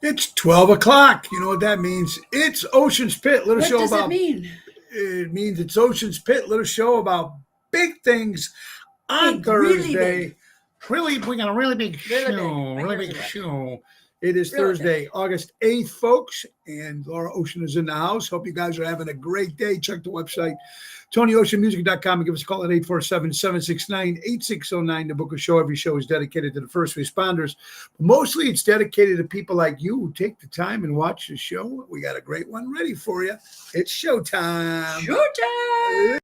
It's 12 o'clock. You know what that means? It's Ocean's Pit. Little What show does it about mean? it means it's Ocean's Pit. Little show about big things on Big, really Thursday. big. Really, we got a really big Really big. show. My Really ears big are wet. show. It is Really Thursday, August 8th, folks, and Laura Ocean is in the house. Hope you guys are having a great day. Check the website, TonyOceanMusic.com, and give us a call at 847-769-8609 to book a show. Every show is dedicated to the first responders. Mostly it's dedicated to people like you who take the time and watch the show. We got a great one ready for you. It's showtime. Showtime!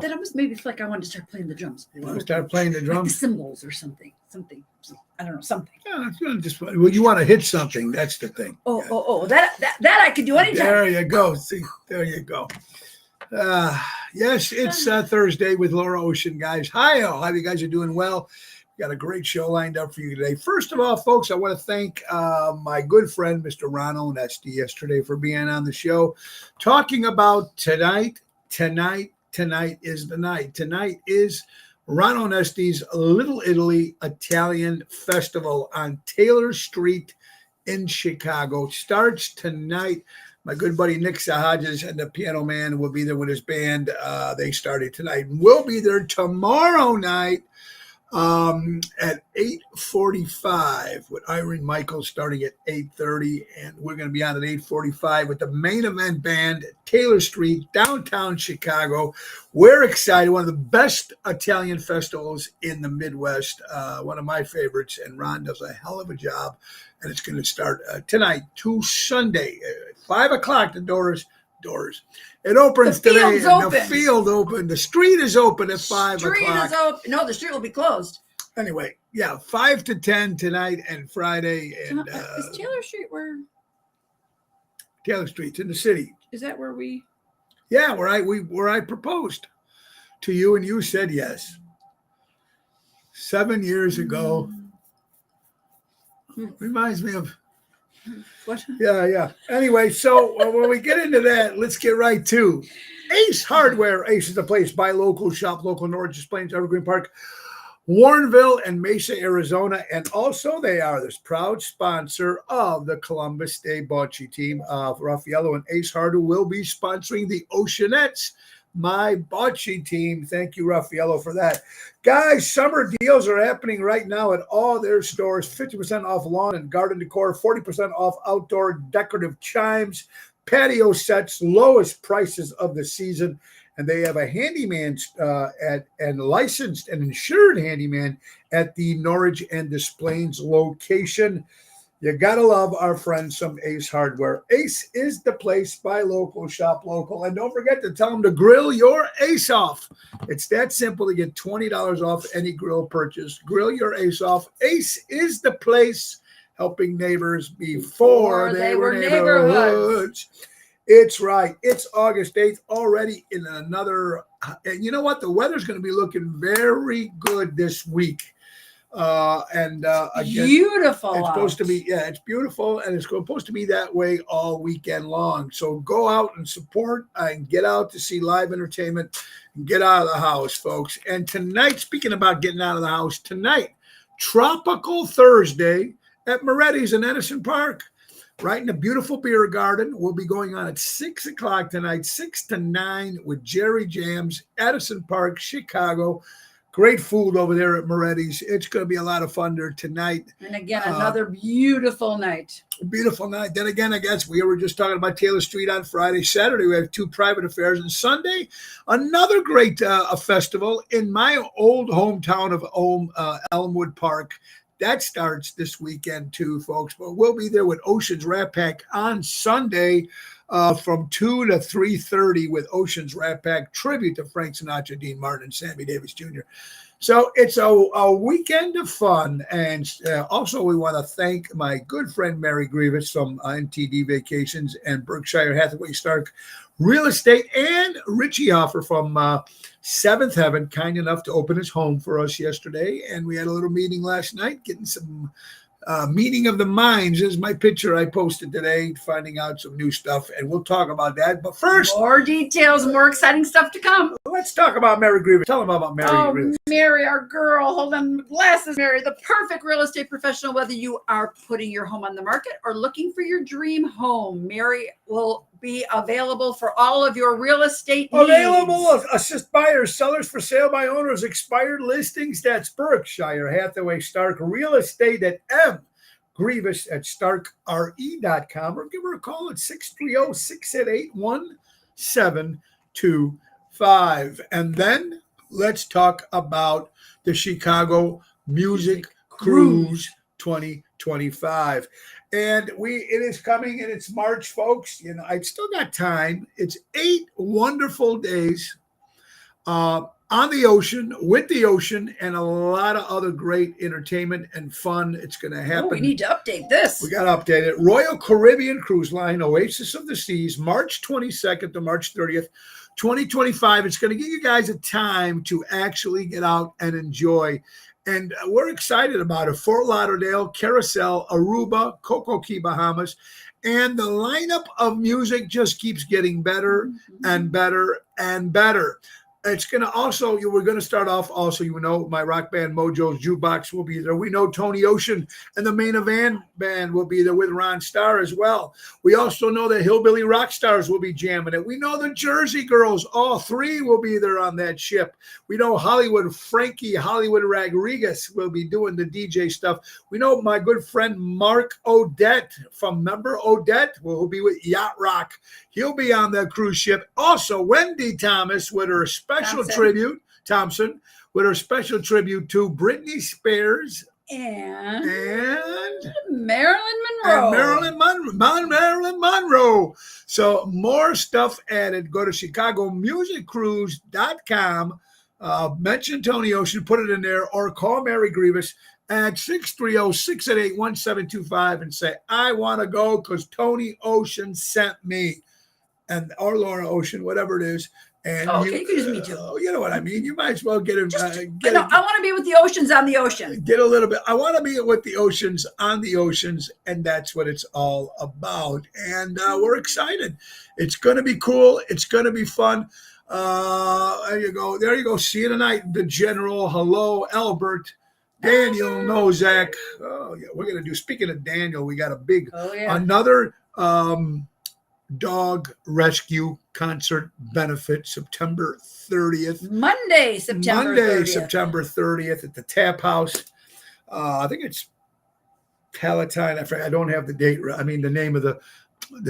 That almost made me feel like I wanted to start playing the drums. You want to start playing the Like drums? the cymbals or something. I don't know, something. Yeah, well, you want to hit something. That's the thing. That I could do anytime. There you go. See, there you go. Yes, it's Thursday with Laura Ocean, guys. Hi, all. Hope you guys are doing well. Got a great show lined up for you today. First of all, folks, I want to thank my good friend, Mr. Ron Onesti, yesterday for being on the show, talking about tonight is the night. Tonight is Ron Onesti's Little Italy Italian Festival on Taylor Street in Chicago. Starts tonight. My good buddy Nick Sahajas and the Piano Man will be there with his band. They started tonight. We'll be there tomorrow night at 8:45 with Irene Michaels starting at 8:30, and we're going to be on at 8:45 with the main event band, Taylor Street, downtown Chicago. We're excited. One of the best Italian festivals in the Midwest, one of my favorites, and Ron does a hell of a job, and it's going to start tonight to Sunday, 5 o'clock. The doors. It opens today. The field open. The street is open at 5 o'clock. The street is open. No, the street will be closed. Anyway, yeah, 5 to 10 tonight and Friday. And is Taylor Street where? Taylor Street's in the city. Is that where we? Yeah, where I proposed to you and you said yes. 7 years ago. Reminds me of. What? Yeah. Anyway, so when we get into that, let's get right to Ace Hardware. Ace is the place. Buy local, shop local. Norges Plains, Evergreen Park, Warrenville, and Mesa, Arizona. And also they are this proud sponsor of the Columbus Day Bocce team. Raffaello and Ace Hardware will be sponsoring the Oceanettes, my bocce team. Thank you, Raffaello, for that. Guys, summer deals are happening right now at all their stores. 50% off lawn and garden decor, 40% off outdoor decorative chimes, patio sets, lowest prices of the season. And they have a handyman and licensed and insured handyman at the Norwich and Des Plaines location. You got to love our friends from Ace Hardware. Ace is the place. Buy local, shop local. And don't forget to tell them to grill your Ace off. It's that simple to get $20 off any grill purchase. Grill your Ace off. Ace is the place, helping neighbors before they were neighborhoods. It's right. It's August 8th already in another. And you know what? The weather's going to be looking very good this week. Again, beautiful. It's supposed to be, it's beautiful, and it's supposed to be that way all weekend long. So go out and support and get out to see live entertainment and get out of the house, folks. And tonight, speaking about getting out of the house, tonight, Tropical Thursday at Moretti's in Edison Park, right in the beautiful beer garden. We'll be going on at 6 o'clock tonight, 6 to 9 with Jerry Jams, Edison Park, Chicago. Great food over there at Moretti's. It's going to be a lot of fun there tonight. And again, another beautiful night. Beautiful night. Then again, I guess we were just talking about Taylor Street on Friday. Saturday, we have 2 private affairs. And Sunday, another great festival in my old hometown of Elmwood Park. That starts this weekend too, folks. But we'll be there with Oceans Rat Pack on Sunday from 2 to 3:30 with Oceans Rat Pack tribute to Frank Sinatra, Dean Martin, and Sammy Davis Jr. So it's a weekend of fun. And also we want to thank my good friend Mary Grievous from NTD Vacations and Berkshire Hathaway Stark Real Estate, and Richie Hoffer from Seventh Heaven, kind enough to open his home for us yesterday. And we had a little meeting last night, getting some meeting of the minds. Is my picture I posted today, finding out some new stuff, and we'll talk about that. But first, More details, more exciting stuff to come. let's talk about Mary Grievous. Tell them about Mary Grievous. Mary, our girl, hold on glasses, Mary, the perfect real estate professional, whether you are putting your home on the market or looking for your dream home. Mary will be available for all of your real estate needs. Available, assist buyers, sellers, for sale by owners, expired listings. That's Berkshire Hathaway Stark Real Estate at Grievous at starkre.com, or give her a call at 630-688-1725. And then let's talk about the Chicago Music Cruise 2025. And it is coming, and it's March, folks. You know, I've still got time. It's 8 wonderful days on the ocean, with the ocean, and a lot of other great entertainment and fun. It's going to happen. Oh, we need to update this. We got to update it. Royal Caribbean Cruise Line, Oasis of the Seas, March 22nd to March 30th, 2025. It's going to give you guys a time to actually get out and enjoy. And we're excited about it. Fort Lauderdale, Carousel, Aruba, Coco Key, Bahamas. And the lineup of music just keeps getting better and better and better. It's going to also, we're going to start off also, you know, my rock band Mojo's Jukebox will be there. We know Tony Ocean and the Main Event Band will be there with Ron Starr as well. We also know that Hillbilly Rock Stars will be jamming it. We know the Jersey Girls, all 3 will be there on that ship. We know Hollywood Frankie, Hollywood Rodriguez will be doing the DJ stuff. We know my good friend Mark Odette from Member Odette will be with Yacht Rock. He'll be on the cruise ship. Also, Wendy Thomas with her special tribute, Thompson, with her special tribute to Britney Spears and Marilyn Monroe. Marilyn Monroe. So more stuff added. Go to chicagomusiccruise.com. Mention Tony Ocean, put it in there, or call Mary Grievous at 630-688-1725 and say, I want to go because Tony Ocean sent me. Or Laura Ocean, whatever it is. And you can use me too. You know what I mean? You might as well get him. I want to be with the oceans on the ocean. Get a little bit. I want to be with the oceans on the oceans, and that's what it's all about. And we're excited. It's going to be cool. It's going to be fun. There you go. There you go. See you tonight. The General. Hello, Albert. Daniel Nozak. Oh, yeah. We're going to do, speaking of Daniel, we got a big, another dog rescue concert benefit September 30th. Monday, September 30th at the Tap House. I think it's Palatine. I don't have the date. I mean, the name of the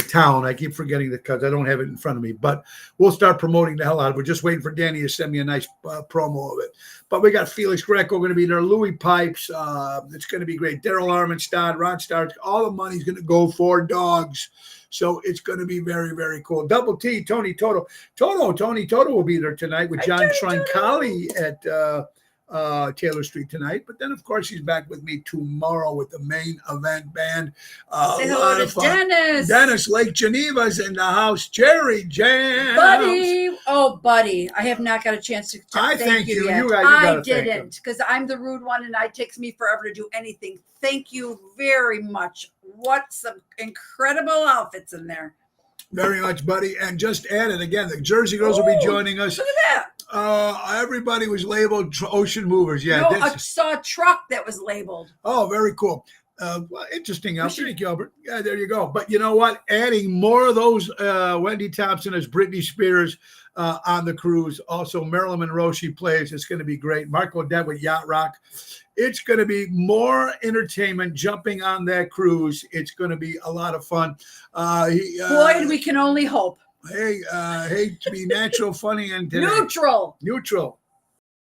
town. I keep forgetting that because I don't have it in front of me. But we'll start promoting the hell out of it. We're just waiting for Danny to send me a nice promo of it. But we got Felix Greco going to be there. Louis Pipes. It's going to be great. Daryl Armenstad, Ron Starr. All the money's going to go for dogs. So it's going to be very, very cool. Double T, Tony Toto. Tony Toto will be there tonight with John Trincali at Taylor Street tonight. But then, of course, he's back with me tomorrow with the Main Event Band. Say hello to Dennis. Dennis Lake Geneva's in the house. Jerry Jam. Buddy. Oh, buddy. I have not got a chance to thank you yet. I didn't, because I'm the rude one and it takes me forever to do anything. Thank you very much. What some incredible outfits in there. Very much, buddy. And just added again, the Jersey Girls will be joining us. Look at that. Everybody was labeled Ocean Movers. Yeah. No, I saw a truck that was labeled. Oh, very cool. Well, interesting. Thank you, Albert. Yeah, there you go. But you know what? Adding more of those Wendy Thompson as Britney Spears on the cruise. Also, Marilyn Monroe, she plays. It's going to be great. Mark Odette with Yacht Rock. It's going to be more entertainment jumping on that cruise. It's going to be a lot of fun. Boy, we can only hope. Hey, hate to be natural, funny, and neutral.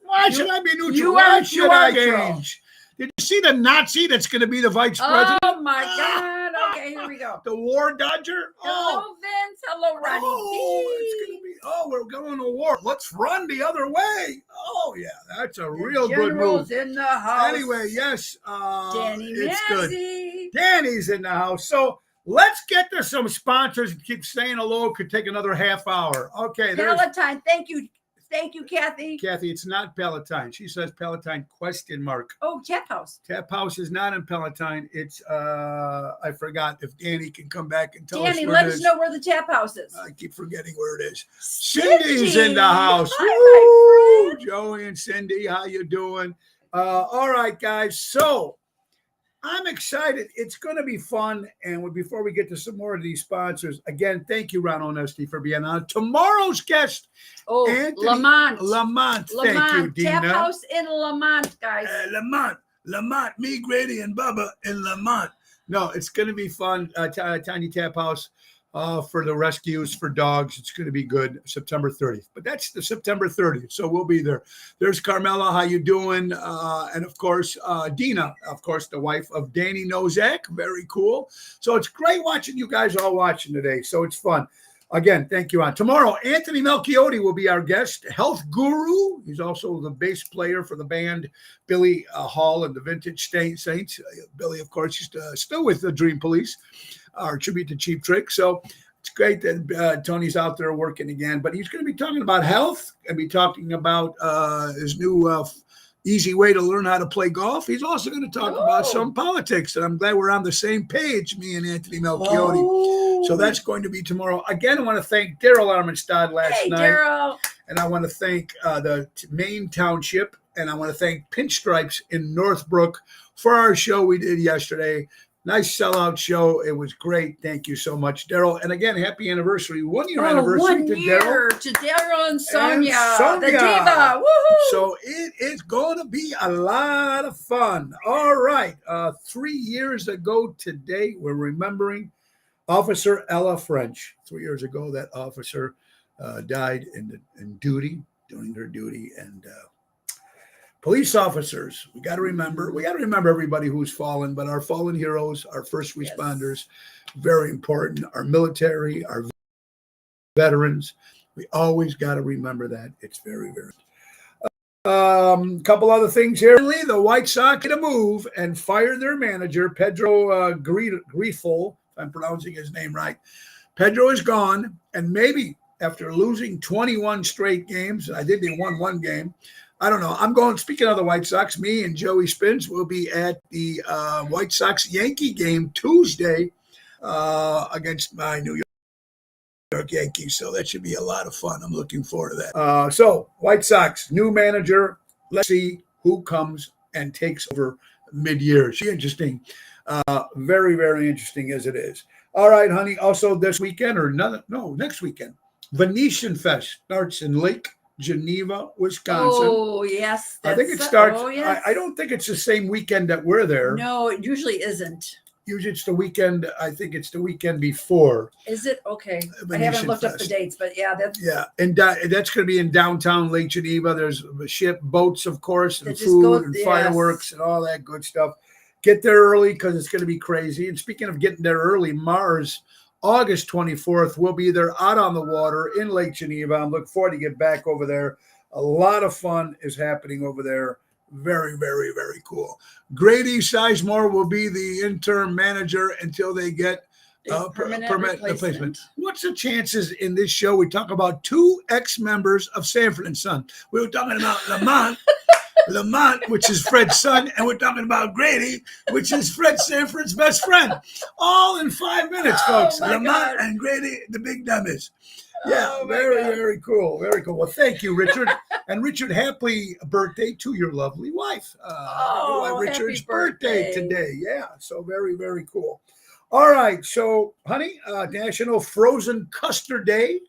Why should I be neutral? You Why are should I change? Did you see the Nazi that's going to be the vice president? Oh my God. Okay, here we go. The war dodger. Hello, Vince. Hello, Ronnie. It's going to be. Oh, we're going to war. Let's run the other way. Oh yeah, that's a real good move. In the house. Anyway, yes, Danny it's Mazzy. good. Danny's in the house. So let's get to some sponsors. Keep saying hello. Could take another half hour. Okay. Palatine. Thank you. Thank you, Kathy. Kathy, it's not Palatine. She says Palatine ? Oh, Tap House. Tap House is not in Palatine. It's I forgot if Danny can come back and tell us Danny, where let it us is. know where the Tap House is. I keep forgetting where it is. Cindy's in the house. Hi, my friend. Joey and Cindy, how you doing? All right, guys. So I'm excited. It's going to be fun. And before we get to some more of these sponsors, again, thank you, Ron Onesti, for being on. Tomorrow's guest, Oh, Anthony Lamont. Lamont. Thank you, Dina. Tap House in Lamont, guys. Lamont, me, Grady, and Bubba in Lamont. No, it's going to be fun. Tiny Tap House for the rescues for dogs. It's going to be good. September 30th. But that's the September 30th. So we'll be there. There's Carmela. How you doing? And of course, Dina, of course, the wife of Danny Nozak. Very cool. So it's great watching you guys all watching today. So it's fun. Again, thank you, Ron. Tomorrow, Anthony Melchiotti will be our guest, health guru. He's also the bass player for the band Billy Hall and the Vintage Saints. Billy, of course, is still with the Dream Police, our tribute to Cheap Trick. So it's great that Tony's out there working again. But he's going to be talking about health and be talking about his new easy way to learn how to play golf. He's also going to talk about some politics. And I'm glad we're on the same page, me and Anthony Melchiotti. So that's going to be tomorrow. Again, I want to thank Daryl Armenstad last night. Daryl. And I want to thank the Maine Township. And I want to thank Pinstripes in Northbrook for our show we did yesterday. Nice sellout show. It was great. Thank you so much, Daryl. And again, happy anniversary. 1 year anniversary to Daryl. To Daryl and Sonia, the Sonia. diva. Woohoo! So it is going to be a lot of fun. All right. 3 years ago today, we're remembering Officer Ella French. 3 years ago, that officer died in duty, doing her duty. And police officers, we got to remember everybody who's fallen, but our fallen heroes, our first responders, very important. Our military, our veterans, we always got to remember that. It's very, very. Couple other things here. The White Sox to move and fire their manager, Pedro Grifol, if I'm pronouncing his name right. Pedro is gone, and maybe after losing 21 straight games, I think they won one game. I don't know. I'm going, speaking of the White Sox, me and Joey Spins will be at the White Sox-Yankee game Tuesday against my New York Yankees. So that should be a lot of fun. I'm looking forward to that. So White Sox, new manager. Let's see who comes and takes over mid-year. It's interesting. Very, very interesting as it is. All right, honey. Also this weekend next weekend, Venetian Fest starts in Lake Geneva, Wisconsin. Oh, yes. I think it starts. I don't think it's the same weekend that we're there. No, it usually isn't. Usually it's the weekend. I think it's the weekend before. Is it? Okay. Venetian I haven't looked up the Fest. dates, but yeah. And that's going to be in downtown Lake Geneva. There's boats, of course, and food and fireworks and all that good stuff. Get there early because it's going to be crazy. And speaking of getting there early, Mars, August 24th, we'll be there out on the water in Lake Geneva. I'm looking forward to get back over there. A lot of fun is happening over there. Very, very, very cool. Grady Sizemore will be the interim manager until they get permanent replacement. What's the chances in this show? We talk about two ex-members of Sanford & Son. We were talking about Lamont, which is Fred's son, and we're talking about Grady, which is Fred Sanford's best friend. All in 5 minutes, folks. Lamont and Grady, the big dummies. Yeah, very, very cool. Very cool. Well, thank you, Richard. And Richard, happy birthday to your lovely wife. Richard's birthday today. Yeah, so very, very cool. All right, so, honey, National Frozen Custard Day.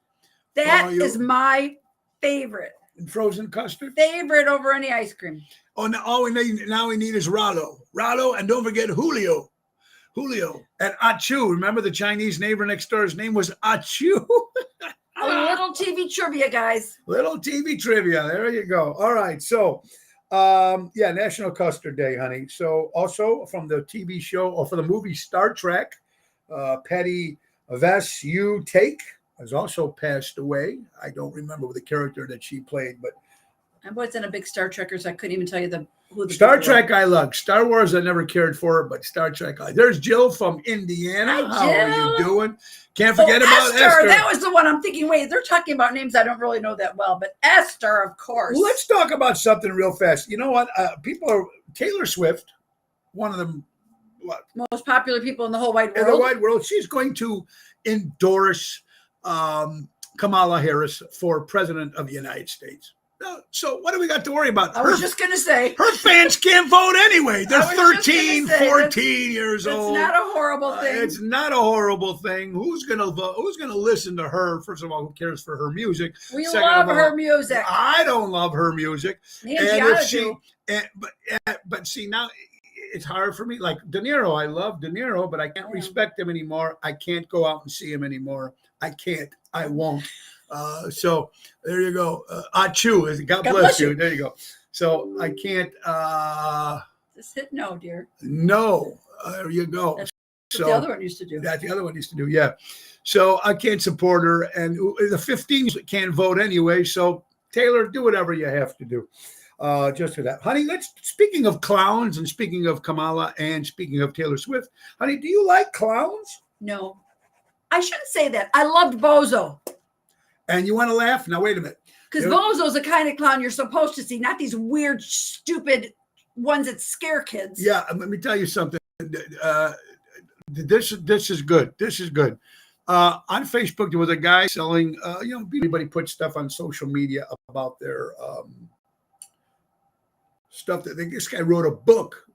That is my favorite. Frozen custard? Favorite over any ice cream. Oh, now we need is Rallo, and don't forget Julio. And Achu. Remember the Chinese neighbor next door? His name was Achu. A little TV trivia, guys. Little TV trivia. There you go. All right. So Yeah, National Custard Day, honey. So also from the TV show or for the movie Star Trek, Patty Vasu-Take has also passed away. I don't remember the character that she played, but I wasn't a big Star Trekker, so I couldn't even tell you who the Star people Trek I love. Star Wars I never cared for, but Star Trek There's Jill from Indiana. Hi, How are you Jill. doing? Can't forget about Esther. That was the one I'm thinking, wait, they're talking about names I don't really know that well, but Esther, of course. Well, let's talk about something real fast. You know what? Taylor Swift, one of the most popular people in the whole wide world. In the wide world. She's going to endorse Kamala Harris for president of the United States. So what do we got to worry about? I was just going to say. Her fans can't vote anyway. They're 13, 14 years old. It's not a horrible thing. It's not a horrible thing. Who's going to vote? Who's going to listen to her? First of all, who cares for her music? We love her music. I don't love her music. Me and Gianna do. But see, now it's hard for me. Like De Niro, I love De Niro, but I can't respect him anymore. I can't go out and see him anymore. I can't. I won't. So there you go. Achu, God bless you. There you go. So I can't. Just hit no, dear. No. There you go. That's what the other one used to do. That the other one used to do. Yeah. So I can't support her, and the 15s can't vote anyway. So Taylor, do whatever you have to do. Just for that, honey. Speaking of clowns, and speaking of Kamala, and speaking of Taylor Swift, honey, do you like clowns? No, I shouldn't say that. I loved Bozo. And you want to laugh? Now, wait a minute. Because Bozo's the kind of clown you're supposed to see, not these weird, stupid ones that scare kids. Yeah, let me tell you something. This is good. This is good. On Facebook, there was a guy selling, everybody puts stuff on social media about their stuff. This guy wrote a book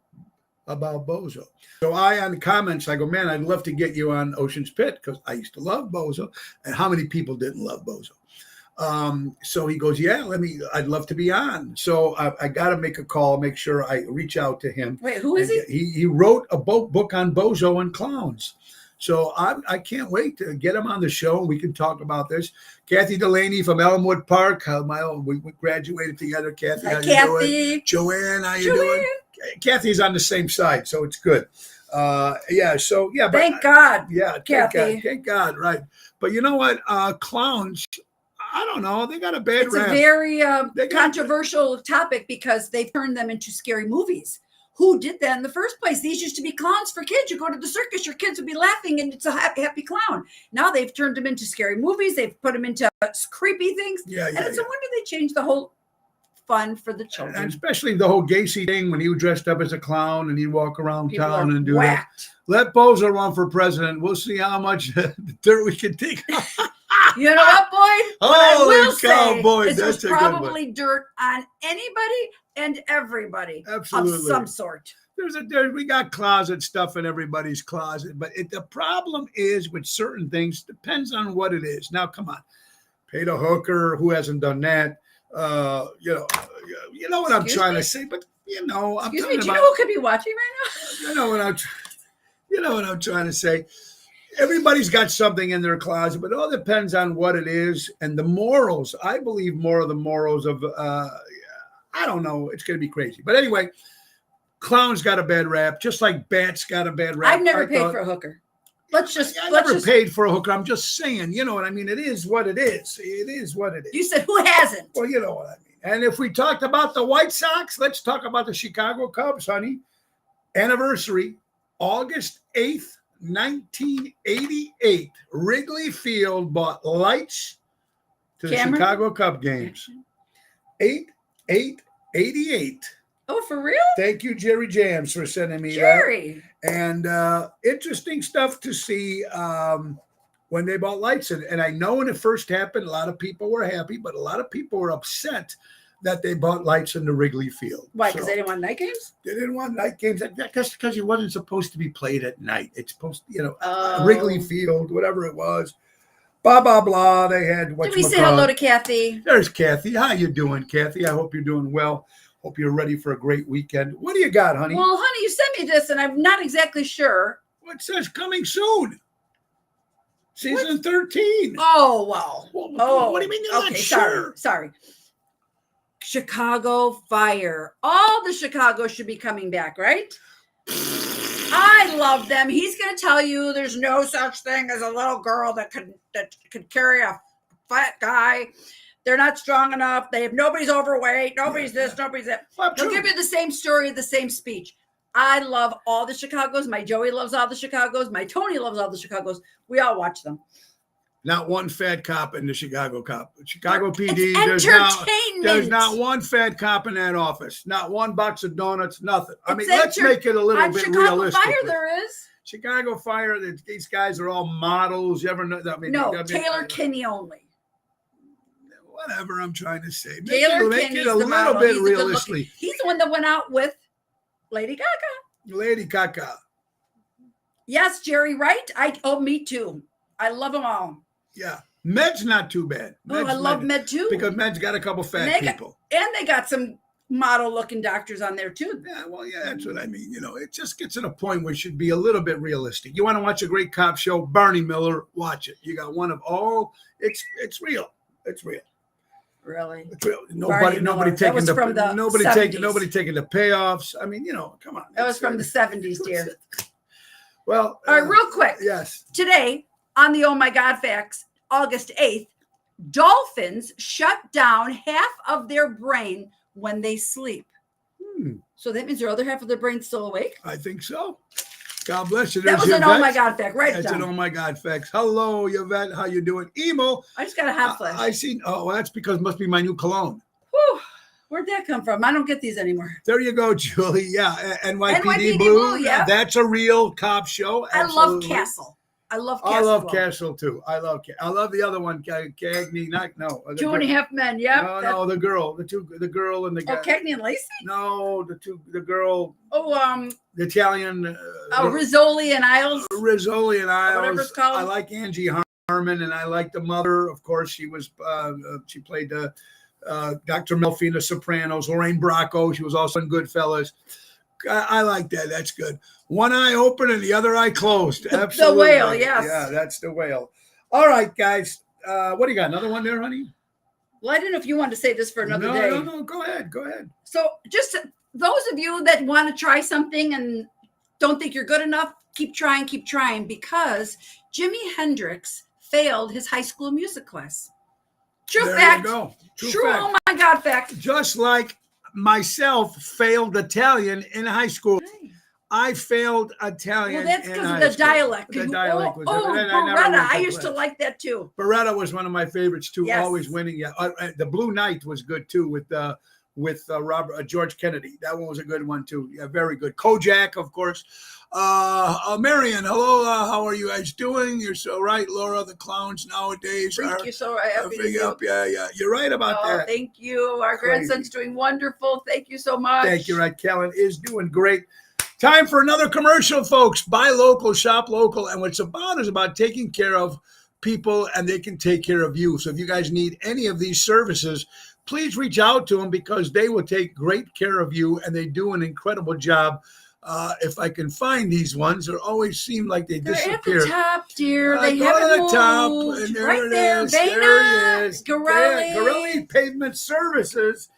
about Bozo. So on the comments, I go, man, I'd love to get you on Ocean's Pit because I used to love Bozo. And how many people didn't love Bozo? So he goes, yeah, I'd love to be on. So I got to make a call, make sure I reach out to him. Wait, who is he? He wrote a book on Bozo and clowns. So I can't wait to get him on the show. We can talk about this. Kathy Delaney from Elmwood Park. We graduated together. Kathy, hi, how Kathy. You doing? Joanne, how you doing? Kathy's on the same side, so it's good. So yeah. Thank God. Yeah, Kathy. Thank God, right. But you know what? Clowns, I don't know. They got a bad rap. It's a very controversial topic because they turned them into scary movies. Who did that in the first place? These used to be clowns for kids. You go to the circus, your kids would be laughing, and it's a happy clown. Now they've turned them into scary movies. They've put them into creepy things. And it's a wonder they changed the whole fun for the children. And especially the whole Gacy thing when he was dressed up as a clown and he'd walk around town and do that. Let Bozo run for president. We'll see how much dirt we can take. You know what, Boyd? Holy cow, Boyd, there's probably dirt on anybody and everybody. Absolutely. Of some sort. We got closet stuff in everybody's closet, but the problem is with certain things, depends on what it is. Now, come on. Paid a hooker, who hasn't done that? You know what I'm trying to say, but I'm talking do you know who could be watching right now? You know what I'm trying to say. Everybody's got something in their closet, but it all depends on what it is and the morals. I believe more of the morals of I don't know. It's going to be crazy, but anyway, clowns got a bad rap, just like bats got a bad rap. I've never paid for a hooker. I never paid for a hooker. I'm just saying, you know what I mean? It is what it is. It is what it is. You said who hasn't? Well, you know what I mean. And if we talked about the White Sox, let's talk about the Chicago Cubs, honey. Anniversary, August 8th, 1988. Wrigley Field bought lights to the Chicago Cub games. 8/8/88. Oh, for real? Thank you, Jerry Jams, for sending me Jerry. that. And interesting stuff to see when they bought lights. And I know when it first happened, a lot of people were happy, but a lot of people were upset that they bought lights in the Wrigley Field. Why? Because they didn't want night games? They didn't want night games. That's because it wasn't supposed to be played at night. It's supposed to, Wrigley Field, whatever it was. Blah, blah, blah. They had Did we say hello to Kathy? There's Kathy. How you doing, Kathy? I hope you're doing well. Hope you're ready for a great weekend. What do you got, honey? Well, honey, you sent me this, and I'm not exactly sure. What says coming soon? Season 13. Oh, wow. What do you mean you're not sure? Sorry. Chicago Fire. All the Chicago should be coming back, right? I love them. He's going to tell you there's no such thing as a little girl that could carry a fat guy. They're not strong enough. Nobody's overweight. Nobody's this. Nobody's that. He'll give you the same story, the same speech. I love all the Chicagos. My Joey loves all the Chicagos. My Tony loves all the Chicagos. We all watch them. Not one fat cop in the Chicago cop. Chicago PD. It's there's not one fat cop in that office. Not one box of donuts. Nothing. I mean, let's make it a little bit realistic. Chicago Fire, there is. Chicago Fire. These guys are all models. You ever know? No, Taylor Kinney only. Whatever I'm trying to say. Make it a little bit realistic. He's the one that went out with Lady Gaga. Lady Gaga. Yes, Jerry Wright. Me too. I love them all. Yeah. Med's not too bad. I love Med too. Because Med's got a couple fat people. And they got some model-looking doctors on there too. Yeah, well, yeah, that's what I mean. It just gets to the point where it should be a little bit realistic. You want to watch a great cop show, Barney Miller, watch it. You got one of all. It's real. It's real. Really? It's real. Nobody taking the payoffs. I mean, come on. That was from the 70s, dear. Well, all right, real quick. Yes. Today on the Oh My God Facts, August 8th, dolphins shut down half of their brain when they sleep. So that means their other half of their brain's still awake? I think so. God bless you. That was an Oh My God fact. Right. That's an Oh My God facts. Hello, Yvette. How you doing? Emo. I just got a hot flash. I see. Oh, well, that's because it must be my new cologne. Whew. Where'd that come from? I don't get these anymore. There you go, Julie. Yeah. NYPD Blue. Yeah. That's a real cop show. Absolutely. I love Castle. I love Castle too. I love the other one, Cagney. No. 2.5 Men. Yeah. No, the girl, the girl and the guy. Oh, Cagney and Lacey. No, the girl. Oh, the Italian. Rizzoli and Isles. Rizzoli and Isles. Whatever it's called. I like Angie Harmon, and I like the mother. Of course, she played Dr. Melfi in The Sopranos. Lorraine Bracco. She was also in Goodfellas. I like that. That's good. One eye open and the other eye closed. Absolutely. The whale, yes. Yeah, that's the whale. All right, guys. What do you got? Another one there, honey? Well, I didn't know if you wanted to say this for another day. No. Go ahead. So just those of you that want to try something and don't think you're good enough, keep trying because Jimi Hendrix failed his high school music class. True fact. There you go. True fact. Oh my God fact. Just like myself failed Italian in high school. Right. I failed Italian. Well, that's because of the dialect. The dialect was Beretta. I used to like that too. Beretta was one of my favorites too. Yes. Always winning. Yeah, the Blue Knight was good too with George Kennedy. That one was a good one too. Yeah, very good. Kojak, of course. Marion, hello. How are you guys doing? You're so right, Laura. The clowns nowadays You're so right. Yeah. You're right about that. Thank you. Our grandson's doing wonderful. Thank you so much. Thank you. Right, Kellen is doing great. Time for another commercial, folks. Buy local, shop local. And what it's about is about taking care of people and they can take care of you. So if you guys need any of these services, please reach out to them because they will take great care of you and they do an incredible job. If I can find these ones, they always seem like they disappear. They're at the top, dear. They go haven't to the top, and there right it there. is. There it is. Garelli. Garelli Pavement Services.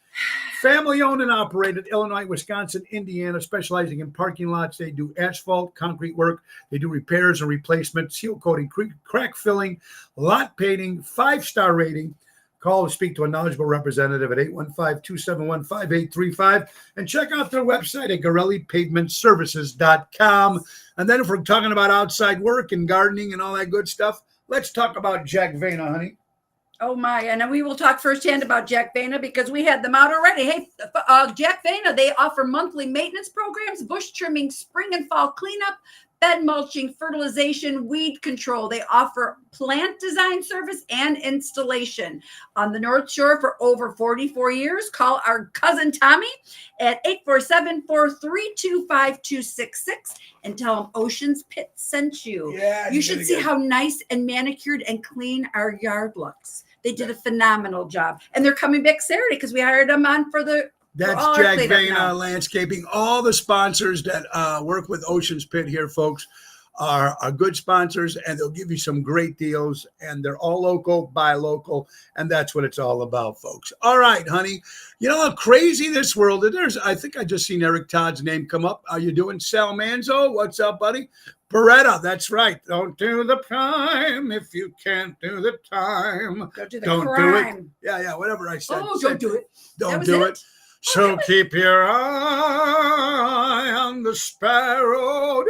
Family owned and operated, Illinois, Wisconsin, Indiana, specializing in parking lots. They do asphalt, concrete work. They do repairs and replacement, seal coating, crack filling, lot painting, 5-star rating. Call to speak to a knowledgeable representative at 815-271-5835 and check out their website at GarelliPavementServices.com. And then if we're talking about outside work and gardening and all that good stuff, let's talk about Jack Vena, honey. Oh my, and we will talk firsthand about Jack Vena because we had them out already. Hey, Jack Vena, they offer monthly maintenance programs, bush trimming, spring and fall cleanup, bed mulching, fertilization, weed control. They offer plant design service and installation on the North Shore for over 44 years. Call our cousin Tommy at 847-432-5266 and tell him Ocean's Pit sent you. Yeah, you should see how nice and manicured and clean our yard looks. They did a phenomenal job. And they're coming back Saturday because we hired them on for the That's Jack Vena Landscaping. All the sponsors that work with Ocean's Pit here, folks, are good sponsors, and they'll give you some great deals, and they're all local, buy local, and that's what it's all about, folks. All right, honey. You know how crazy this world is? I think I just seen Eric Todd's name come up. How you doing, Sal Manzo? What's up, buddy? Beretta, that's right. Don't do the crime if you can't do the time. Don't do it. Yeah, whatever I said. Oh, don't do it. Don't do it. So keep your eye on the sparrow.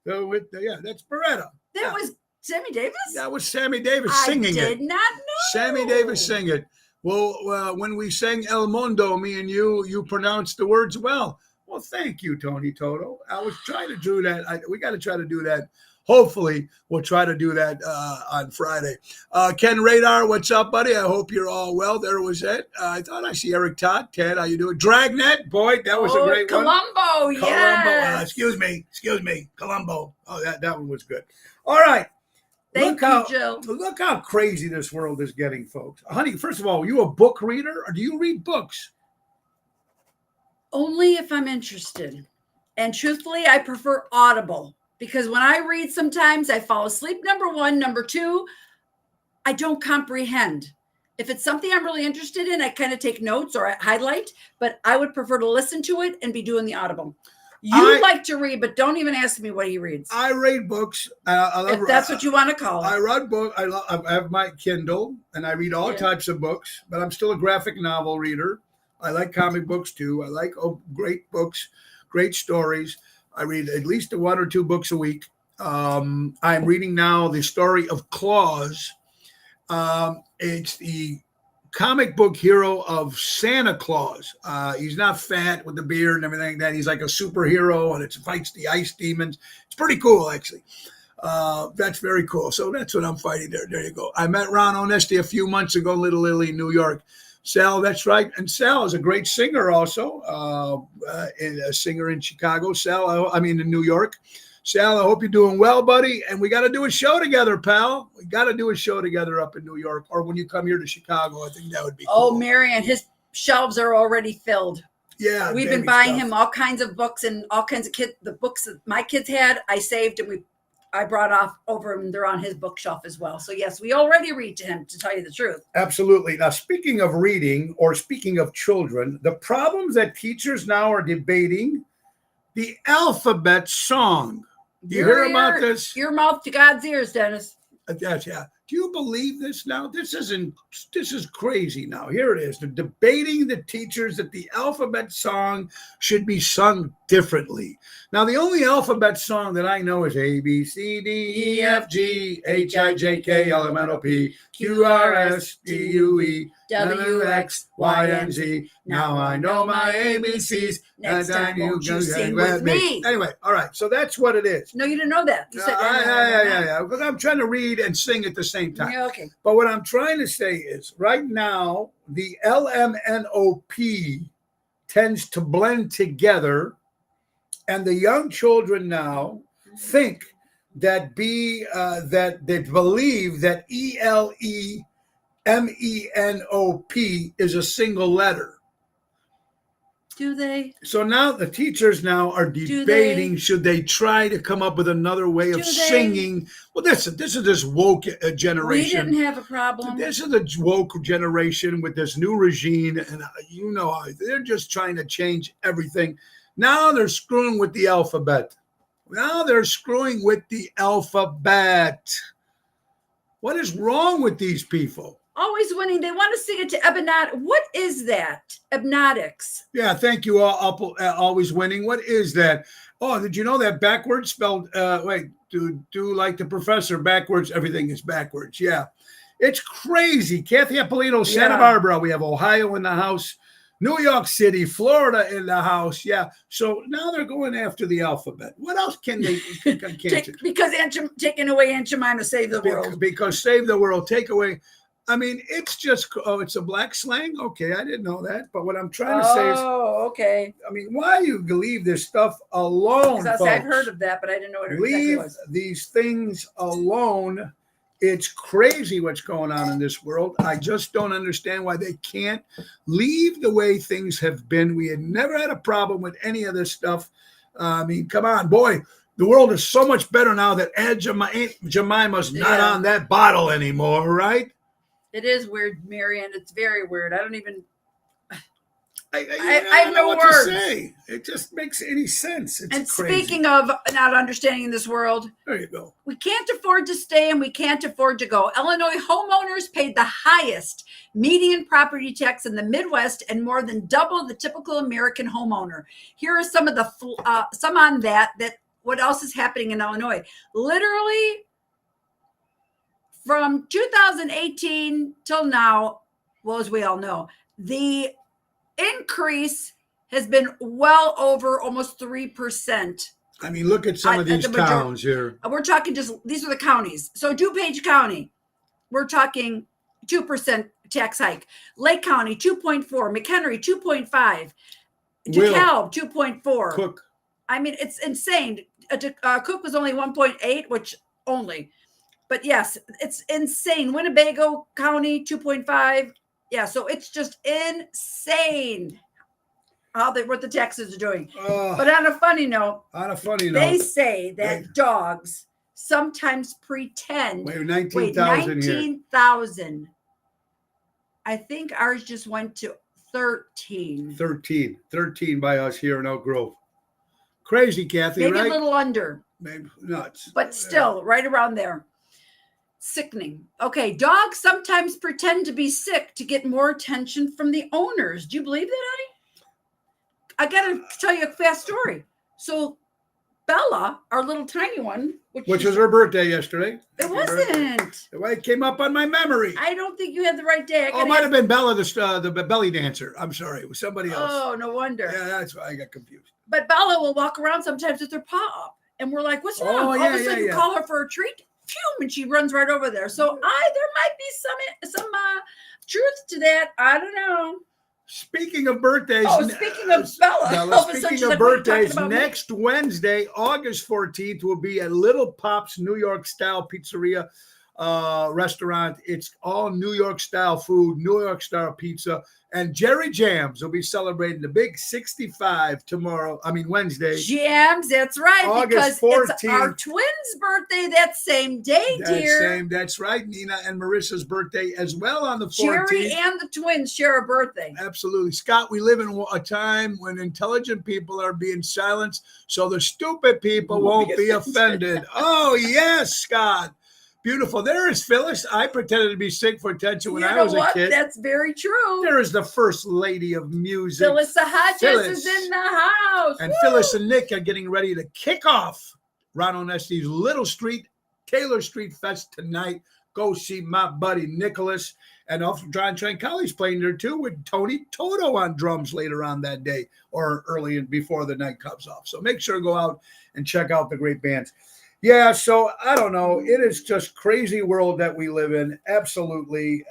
Yeah, that's Beretta. That was Sammy Davis? That was Sammy Davis singing it. I did not know. Sammy Davis sang it. Well, when we sang El Mundo, me and you pronounced the words well. Well, thank you, Tony Toto. I was trying to do that. We got to try to do that. Hopefully, we'll try to do that on Friday. Ken Radar, what's up, buddy? I hope you're all well. There was it. I thought I see Eric Todd. Ted, how you doing? Dragnet, boy, that was a great Columbo, one. yes. Excuse me. Columbo. Oh, that one was good. All right. Thank you, Jill. Look how crazy this world is getting, folks. Honey, first of all, are you a book reader or do you read books? Only if I'm interested. And truthfully, I prefer Audible. Because when I read, sometimes I fall asleep, number one. Number two, I don't comprehend. If it's something I'm really interested in, I kind of take notes or I highlight, but I would prefer to listen to it and be doing the Audible. You like to read, but don't even ask me what he reads. I read books. If that's what you want to call it. I read books. I have my Kindle, and I read all types of books, but I'm still a graphic novel reader. I like comic books, too. I like great books, great stories. I read at least 1 or 2 books a week. I'm reading now the story of Claus. It's the comic book hero of Santa Claus. He's not fat with the beard and everything like that. He's like a superhero, and it fights the ice demons. It's pretty cool, actually. That's very cool. So that's what I'm fighting there. There you go. I met Ron Onesti a few months ago in Little Italy, New York. Sal, that's right. And Sal is a great singer also, a singer in Chicago. Sal, in New York. Sal, I hope you're doing well, buddy. And we got to do a show together, pal. We got to do a show together up in New York, or when you come here to Chicago. I think that would be cool. Oh, Marianne, his shelves are already filled. Yeah. We've been buying him all kinds of books and all kinds of the books that my kids had, I saved and I brought off over and they're on his bookshelf as well. So yes, we already read to him, to tell you the truth. Absolutely. Now, speaking of reading or speaking of children, the problems that teachers now are debating, the alphabet song. Do you hear about this? Your mouth to God's ears, Dennis. Yes, yeah. Do you believe this now? This is crazy now. Here it is. They're debating the teachers that the alphabet song should be sung differently. Now, the only alphabet song that I know is A, B, C, D, E, F, G, H, I, J, K, L, M, N, O, P, Q, R, S, T, U, E, W, X, Y, and Z. Now I know my ABCs. Next time, won't you sing with me? Anyway, all right. So that's what it is. No, you didn't know that. You said yeah. Because I'm trying to read and sing at the same time. Yeah, okay. But what I'm trying to say is right now, the LMNOP tends to blend together. And the young children now think that that they believe that ELEMENOP is a single letter. Do they? So now the teachers now are debating, should they try to come up with another way of singing? Well, this is this woke generation. We didn't have a problem. This is the woke generation with this new regime, and you know how they're just trying to change everything. Now they're screwing with the alphabet. What is wrong with these people? Always winning. They want to sing it to Ebonat. What is that? Ebnotics. Yeah, thank you. Always winning. What is that? Oh, did you know that backwards spelled? Do like the professor backwards? Everything is backwards. Yeah, it's crazy. Kathy Apolino, Santa Barbara. We have Ohio in the house. New York City, Florida in the house. Yeah. So now they're going after the alphabet. What else can they? Because taking away Aunt Jemima, save the world. Because save the world, take away. I mean, it's just, it's a black slang. Okay, I didn't know that. But what I'm trying to say is, okay. I mean, why you leave this stuff alone, folks? I've heard of that, but I didn't know what it exactly was. Leave these things alone. It's crazy what's going on in this world. I just don't understand why they can't leave the way things have been. We had never had a problem with any of this stuff. I mean, come on, boy. The world is so much better now that Aunt Jemima's not on that bottle anymore, right? It is weird, Marianne. It's very weird. I don't even. I have no words to say. It just makes any sense. It's and crazy. Speaking of not understanding this world, there you go. We can't afford to stay and we can't afford to go. Illinois homeowners paid the highest median property tax in the Midwest and more than double the typical American homeowner. Here are some of the some on that what else is happening in Illinois. Literally from 2018 till now, well, as we all know, the increase has been well over almost 3%. I mean, look at some of these towns here. We're talking these are the counties. So DuPage County, we're talking 2% tax hike. Lake County, 2.4. McHenry, 2.5. DeKalb, 2.4. Cook. I mean, it's insane. Cook was only 1.8, which only. But yes, it's insane. Winnebago County, 2.5. Yeah, so it's just insane what the taxes are doing. But on a funny note, they say that dogs sometimes pretend. Wait, 19,000 here. 19,000. I think ours just went to 13. 13 by us here in Elk Grove. Crazy, Kathy, maybe right? a little under. Maybe nuts. But still, right around there. Sickening. Okay, dogs sometimes pretend to be sick to get more attention from the owners. Do you believe that, honey? I got to tell you a fast story. So Bella, our little tiny one, which was her birthday yesterday. It wasn't. It came up on my memory. I don't think you had the right day. It might have been Bella, the belly dancer. I'm sorry. It was somebody else. Oh, no wonder. Yeah, that's why I got confused. But Bella will walk around sometimes with her paw up. And we're like, what's wrong? All of a sudden, call her for a treat. Phew, and she runs right over there. So there might be some truth to that. I don't know. Speaking of birthdays. Oh, speaking of Bella. Speaking of birthdays, next Wednesday, August 14th, will be at Little Pop's New York Style Pizzeria restaurant. It's all New York style food, New York style pizza. And Jerry Jams will be celebrating the big 65 Wednesday. Jams, that's right. August because 14th. It's our twins' birthday that same day, dear. That's right. Nina and Marissa's birthday as well on the 14th. Jerry and the twins share a birthday. Absolutely. Scott, we live in a time when intelligent people are being silenced, so the stupid people won't be offended. Oh, yes, Scott. Beautiful. There is Phyllis. I pretended to be sick for attention when I was a kid. That's very true. There is the first lady of music. Phyllis Hodges is in the house. And Phyllis and Nick are getting ready to kick off Ron Onesti's Little Street, Taylor Street Fest tonight. Go see my buddy Nicholas. And also John Trancalli's playing there too with Tony Toto on drums later on that day or early and before the night comes off. So make sure to go out and check out the great bands. Yeah, so I don't know. It is just crazy world that we live in. Absolutely.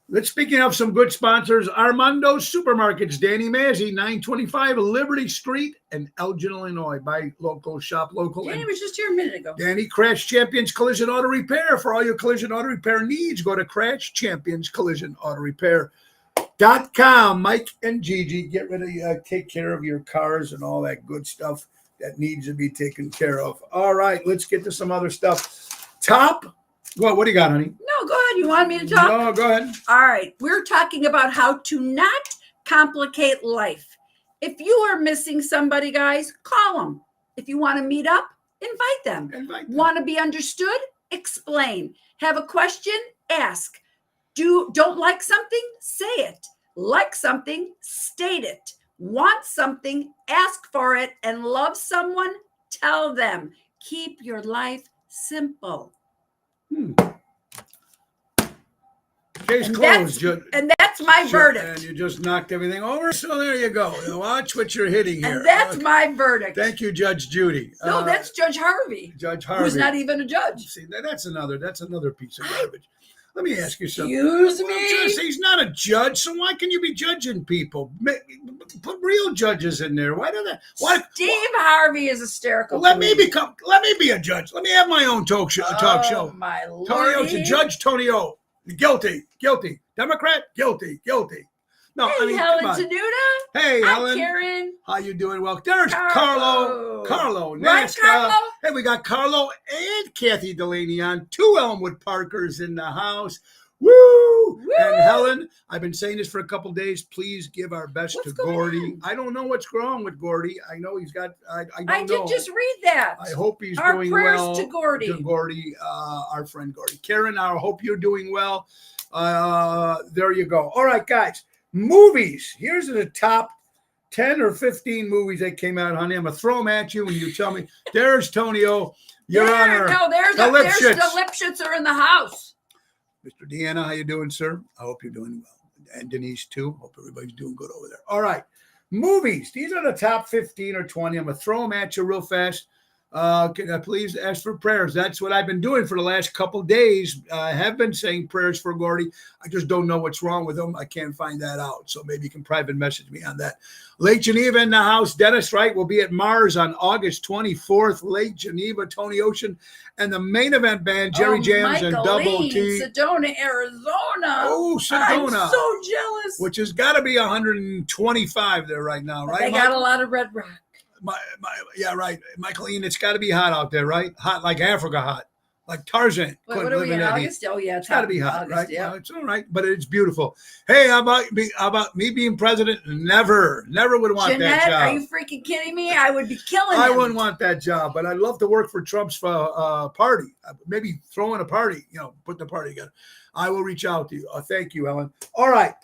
Let's speaking of some good sponsors, Armando's Supermarkets, Danny Mazzi, 925 Liberty Street in Elgin, Illinois. Buy local, shop local. Danny was just here a minute ago. Danny, Crash Champions Collision Auto Repair. For all your collision auto repair needs, go to Crash Champions Collision Auto Repair.com. Mike and Gigi, get ready to take care of your cars and all that good stuff that needs to be taken care of. All right, let's get to some other stuff. What do you got, honey? No, go ahead. You want me to talk? No, go ahead. All right. We're talking about how to not complicate life. If you are missing somebody, guys, call them. If you want to meet up, invite them. Want to be understood? Explain. Have a question? Ask. Don't like something? Say it. Like something? State it. Want something, ask for it, and love someone, tell them. Keep your life simple. Case closed. And that's my verdict. And you just knocked everything over. So there you go. Watch what you're hitting here. And that's my verdict. Thank you, Judge Judy. No, that's Judge Harvey. Judge Harvey. Who's not even a judge. See, that's another piece of garbage. Let me ask you something. Excuse me? He's not a judge, so why can you be judging people? Put real judges in there. Steve Harvey is hysterical. Let me be a judge. Let me have my own talk show. Oh, my Lord. Judge Tony O. Guilty. Democrat, guilty. No, Hey, I mean, Helen come on. Tanuta. Hey, Hi, Helen. Karen. How you doing? Well, there's Carlo. Right, Nasca. Carlo? Hey, we got Carlo and Kathy Delaney on. 2 Elmwood Parkers in the house. Woo! And Helen, I've been saying this for a couple days. Please give our best What's to going Gordy. on? I don't know what's wrong with Gordy. I know he's got. I don't I know. did just read that. I hope he's our doing prayers well. to Gordy. Our friend Gordy. Karen, I hope you're doing well. There you go. All right, guys. Movies. Here's the top 10 or 15 movies that came out, honey. I'm going to throw them at you and you tell me. There's Tonio. Your Honor. No, there's the Lipschitz are in the house. Mr. Deanna, how you doing, sir? I hope you're doing well. And Denise, too. Hope everybody's doing good over there. All right. Movies. These are the top 15 or 20. I'm going to throw them at you real fast. Can I please ask for prayers? That's what I've been doing for the last couple of days. I have been saying prayers for Gordy. I just don't know what's wrong with him. I can't find that out. So maybe you can private message me on that. Lake Geneva in the house. Dennis Wright will be at Mars on August 24th. Lake Geneva, Tony Ocean, and the main event band, Jerry Jams and Double T. Sedona, Arizona. Oh, Sedona. I'm so jealous. Which has got to be 125 there right now, right? They got a lot of Red Rock. Yeah, right. Michael Ian, it's got to be hot out there, right? Hot like Africa hot. Like Tarzan. What are we in August? Oh, yeah. It's got to be hot, August, right? Yeah. Well, it's all right, but it's beautiful. Hey, how about me being president? Never would want Jeanette, that job. Are you freaking kidding me? I would be killing I him. wouldn't want that job, but I'd love to work for Trump's party. Maybe throwing a party, put the party together. I will reach out to you. Thank you, Ellen. All right.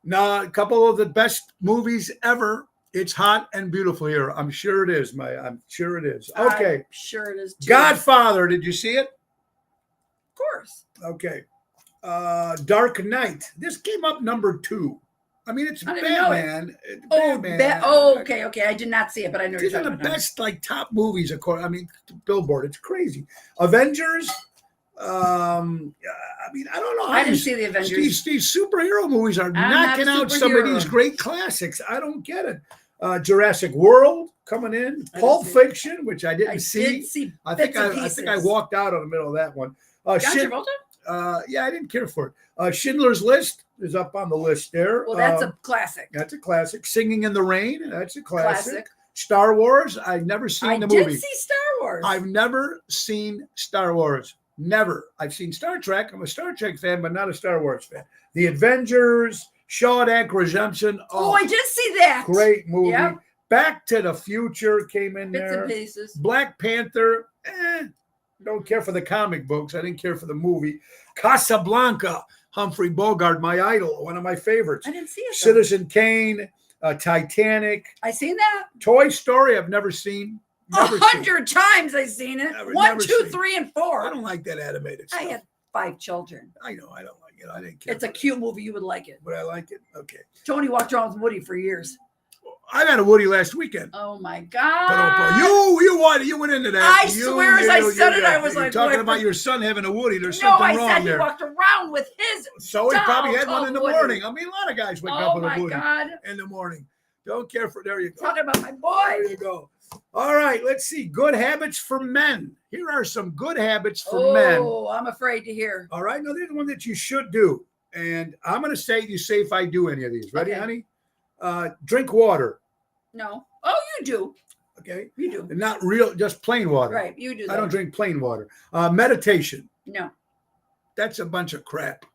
Now, a couple of the best movies ever. It's hot and beautiful here. I'm sure it is, I'm sure it is. Okay. I'm sure it is too. Godfather, did you see it? Of course. Okay. Dark Knight. This came up number 2. I mean, it's Batman. Okay. I did not see it, but I know these are the best, top movies. I mean, Billboard. It's crazy. Avengers. I mean, I don't know. I didn't see the Avengers. These superhero movies are knocking out some of these great classics. I don't get it. Jurassic World coming in. Pulp Fiction, which I didn't see. I think I walked out on the middle of that one. Yeah, I didn't care for it. Schindler's List is up on the list there. Well, that's a classic. That's a classic. Singing in the Rain. That's a classic. Star Wars. I've never seen the movie. I did see Star Wars. I've never seen Star Wars. Never. I've seen Star Trek. I'm a Star Trek fan, but not a Star Wars fan. The Avengers, Shawshank Redemption. Oh, I did see that. Great movie. Yep. Back to the Future came in Bits there. And pieces. Black Panther. Don't care for the comic books. I didn't care for the movie. Casablanca. Humphrey Bogart, my idol, one of my favorites. I didn't see it. Citizen Kane. Titanic. I seen that. Toy Story. I've never seen. 100 times I've seen it. One, two, 3, and 4. I don't like that animated stuff. I had 5 children. I know. I don't like it. I didn't care. It's a cute movie. You would like it. Would I like it? Okay. Tony walked around with Woody for years. I had a Woody last weekend. Oh my God! You went into that. I swear, as I said it, I was like, talking about your son having a Woody. There's something wrong there. No, I said he walked around with his. So he probably had one in the morning. I mean, a lot of guys wake up with a Woody in the morning. Don't care for. There you go. Talking about my boy. There you go. All right, let's see. Good habits for men. Here are some good habits for men. Oh, I'm afraid to hear. All right, now, these are the ones that you should do. And I'm going to say, you say if I do any of these. Ready, honey? Drink water. No. Oh, you do. Okay. You do. And not real, just plain water. Right, you do. I don't drink plain water. Meditation. No. That's a bunch of crap.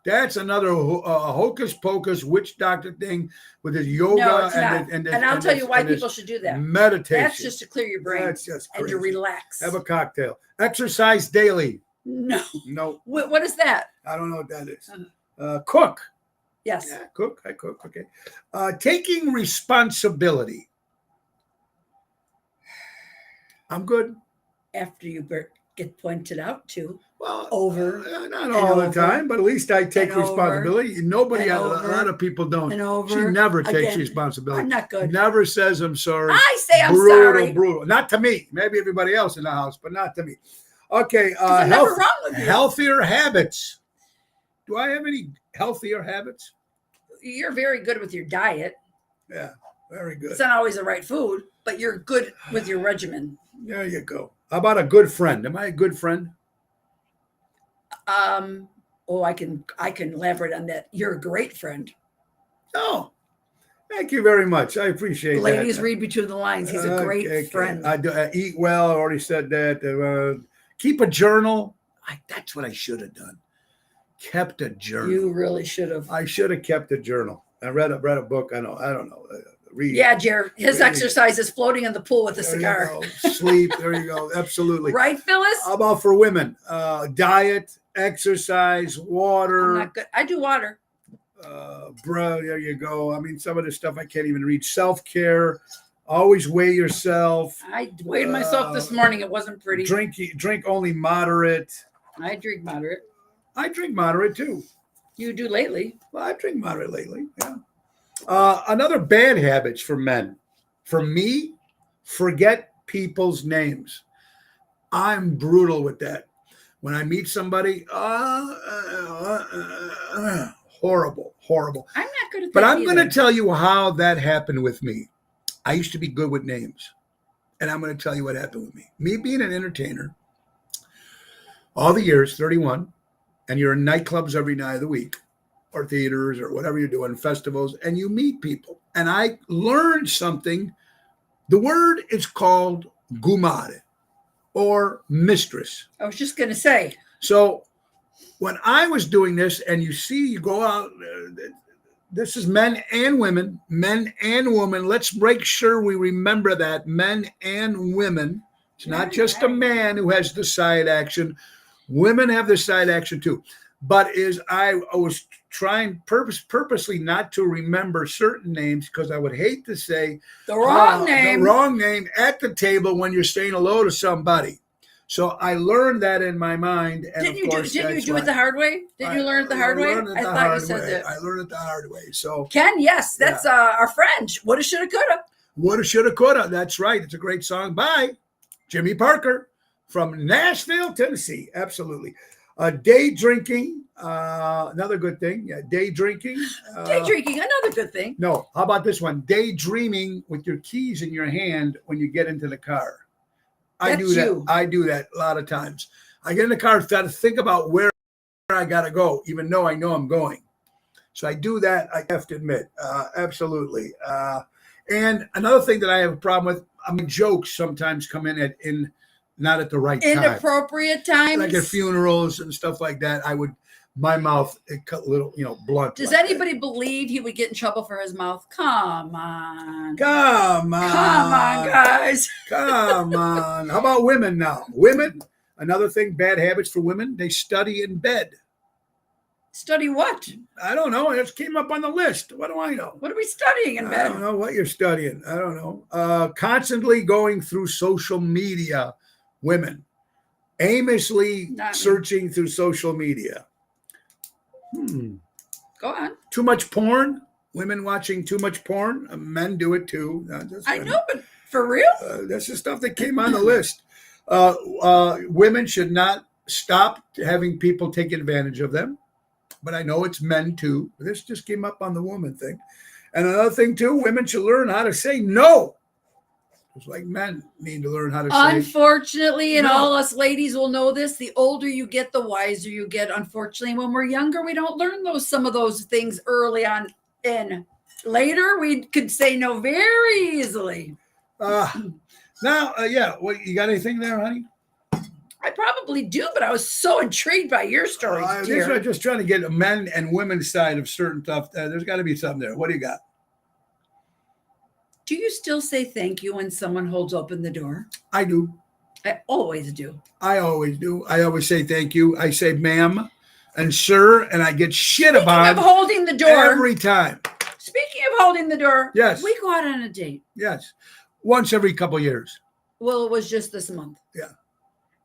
That's another hocus pocus witch doctor thing with his yoga. No, it's not. And I'll tell you why people should do that. Meditation. That's just to clear your brain. That's just crazy. And to relax. Have a cocktail. Exercise daily. No. No. What is that? I don't know what that is. Cook. Yes. Yeah, cook. I cook. Okay. Taking responsibility. I'm good. After you get pointed out to. Well, over. Not all the time, but at least I take responsibility. Nobody, a lot of people don't. She never takes responsibility. I'm not good. Never says I'm sorry. I say I'm sorry. Brutal. Not to me. Maybe everybody else in the house, but not to me. Okay. Healthier habits. Do I have any healthier habits? You're very good with your diet. Yeah, very good. It's not always the right food, but you're good with your regimen. There you go. How about a good friend? Am I a good friend? I can elaborate on that. You're a great friend. Oh, thank you very much. I appreciate that. Ladies, read between the lines. He's a great friend. I do, eat well. I already said that. Keep a journal. That's what I should have done. Kept a journal. You really should have. I should have kept a journal. I read a book. I don't know. Read. Yeah, Jared. His exercise is floating in the pool with a cigar. Sleep. There you go. Absolutely. Right, Phyllis? How about for women? Diet, exercise, water. I'm not good. I do water. Bro, there you go. I mean, some of the stuff I can't even read. Self-care. Always weigh yourself. I weighed myself this morning. It wasn't pretty. Drink only moderate. I drink moderate. I drink moderate too. You do lately. Well, I drink moderate lately. Yeah. Another bad habits for men. For me, forget people's names. I'm brutal with that. When I meet somebody, horrible. I'm not good at that. But I'm going to tell you how that happened with me. I used to be good with names. And I'm going to tell you what happened with me. Me being an entertainer, all the years, 31, and you're in nightclubs every night of the week, or theaters, or whatever you're doing, festivals, and you meet people. And I learned something. The word is called gumare, or mistress. I was just going to say. So when I was doing this, and you go out, this is men and women. Let's make sure we remember that, men and women. It's not just a man who has the side action. Women have the side action too. But I was trying purposely not to remember certain names, because I would hate to say the wrong name at the table when you're saying hello to somebody. So I learned that in my mind. And didn't you do it the hard way? Didn't you learn it the hard way? I thought you said that. I learned it the hard way. So Ken, yes, that's our friend. Woulda, shoulda, coulda. Woulda, shoulda, coulda. That's right. It's a great song by Jimmy Parker from Nashville, Tennessee. Absolutely. Day drinking, another good thing. Yeah, day drinking. Day drinking, another good thing. No, how about this one? Daydreaming with your keys in your hand when you get into the car. I do that a lot of times. I get in the car, try to think about where I got to go, even though I know I'm going. So I do that, I have to admit. Absolutely. And another thing that I have a problem with, jokes sometimes come in not at the right time. Inappropriate times. Like at funerals and stuff like that, my mouth, it cut a little, blunt. Does anybody believe he would get in trouble for his mouth? Come on, guys. Come on. How about women now? Women, another thing, bad habits for women, they study in bed. Study what? I don't know. It just came up on the list. What do I know? What are we studying in bed? I don't know what you're studying. I don't know. Constantly going through social media. Women aimlessly searching through social media. Go on. Too much porn. Women watching too much porn. Men do it too. I know, but for real? That's the stuff that came on the list. Women should not stop having people take advantage of them. But I know it's men too. This just came up on the woman thing. And another thing too, women should learn how to say no. It's like men need to learn how to say. Unfortunately, and all us ladies will know this, the older you get, the wiser you get. Unfortunately, when we're younger, we don't learn some of those things early on. And later, we could say no very easily. What, you got anything there, honey? I probably do, but I was so intrigued by your story. I'm just trying to get a men and women's side of certain stuff. There's got to be something there. What do you got? Do you still say thank you when someone holds open the door? I do. I always do. I always do. I always say thank you. I say ma'am and sir, and I get shit about Speaking of holding the door. Every time. Speaking of holding the door. Yes. We go out on a date. Yes. Once every couple years. Well, it was just this month. Yeah.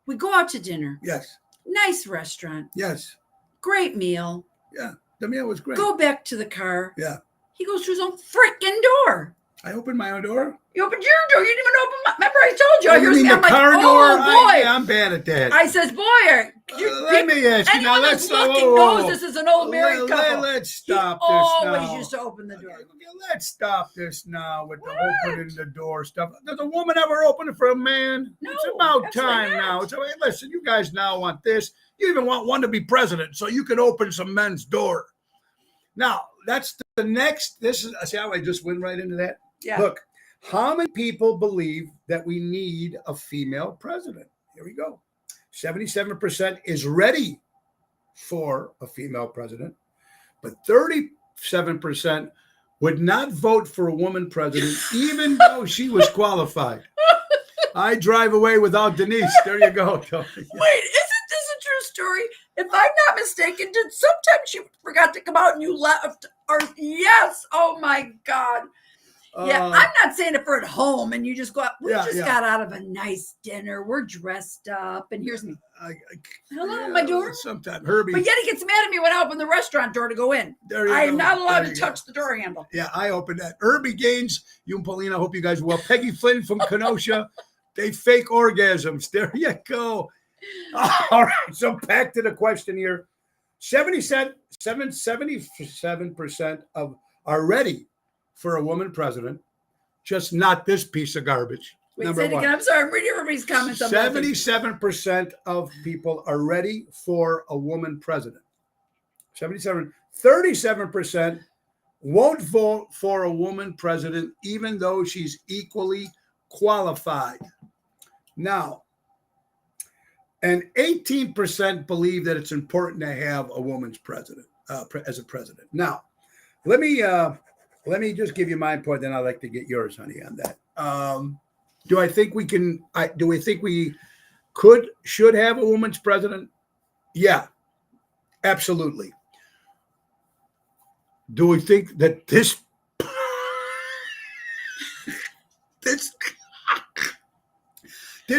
We go out to dinner. Yes. Nice restaurant. Yes. Great meal. Yeah. The meal was great. Go back to the car. Yeah. He goes through his own freaking door. I opened my own door. You opened your door. You didn't even open my. Remember, I told you. Oh, you mean the car door? Oh, boy. I'm bad at that. I says, boy, let me ask you now. Let's knows this is an old married couple. Let's stop this now. Always used to open the door. Okay, let's stop this now with the opening the door stuff. Does a woman ever open it for a man? No, it's about time now. So hey, listen, you guys now want this. You even want one to be president so you can open some men's door. Now, that's the the next, this is, see how I just went right into that? Yeah. Look, how many people believe that we need a female president? Here we go. 77% is ready for a female president, but 37% would not vote for a woman president, even though she was qualified. I drive away without Denise. There you go. Wait, isn't this a true story? If I'm not mistaken, did sometimes she forgot to come out and you left? Or yes, oh my God. Yeah, I'm not saying it for at home and you just go out. We got out of a nice dinner. We're dressed up, and here's me. Hello, my door. Sometimes Herbie. But yet he gets mad at me when I open the restaurant door to go in. I am not allowed to touch the door handle. Yeah, I opened that. Herbie Gaines, you and Paulina, I hope you guys are well. Peggy Flynn from Kenosha. They fake orgasms. There you go. All right, so back to the question here. 77% are ready for a woman president, just not this piece of garbage. Wait, say it again. I'm sorry, I'm reading everybody's comments. 77% of people are ready for a woman president. 37% won't vote for a woman president, even though she's equally qualified. Now, and 18% believe that it's important to have a woman's president as a president. Now, let me just give you my point, then I'd like to get yours, honey, on that. Do I think we can? Do we think we should have a woman's president? Yeah, absolutely. Do we think that this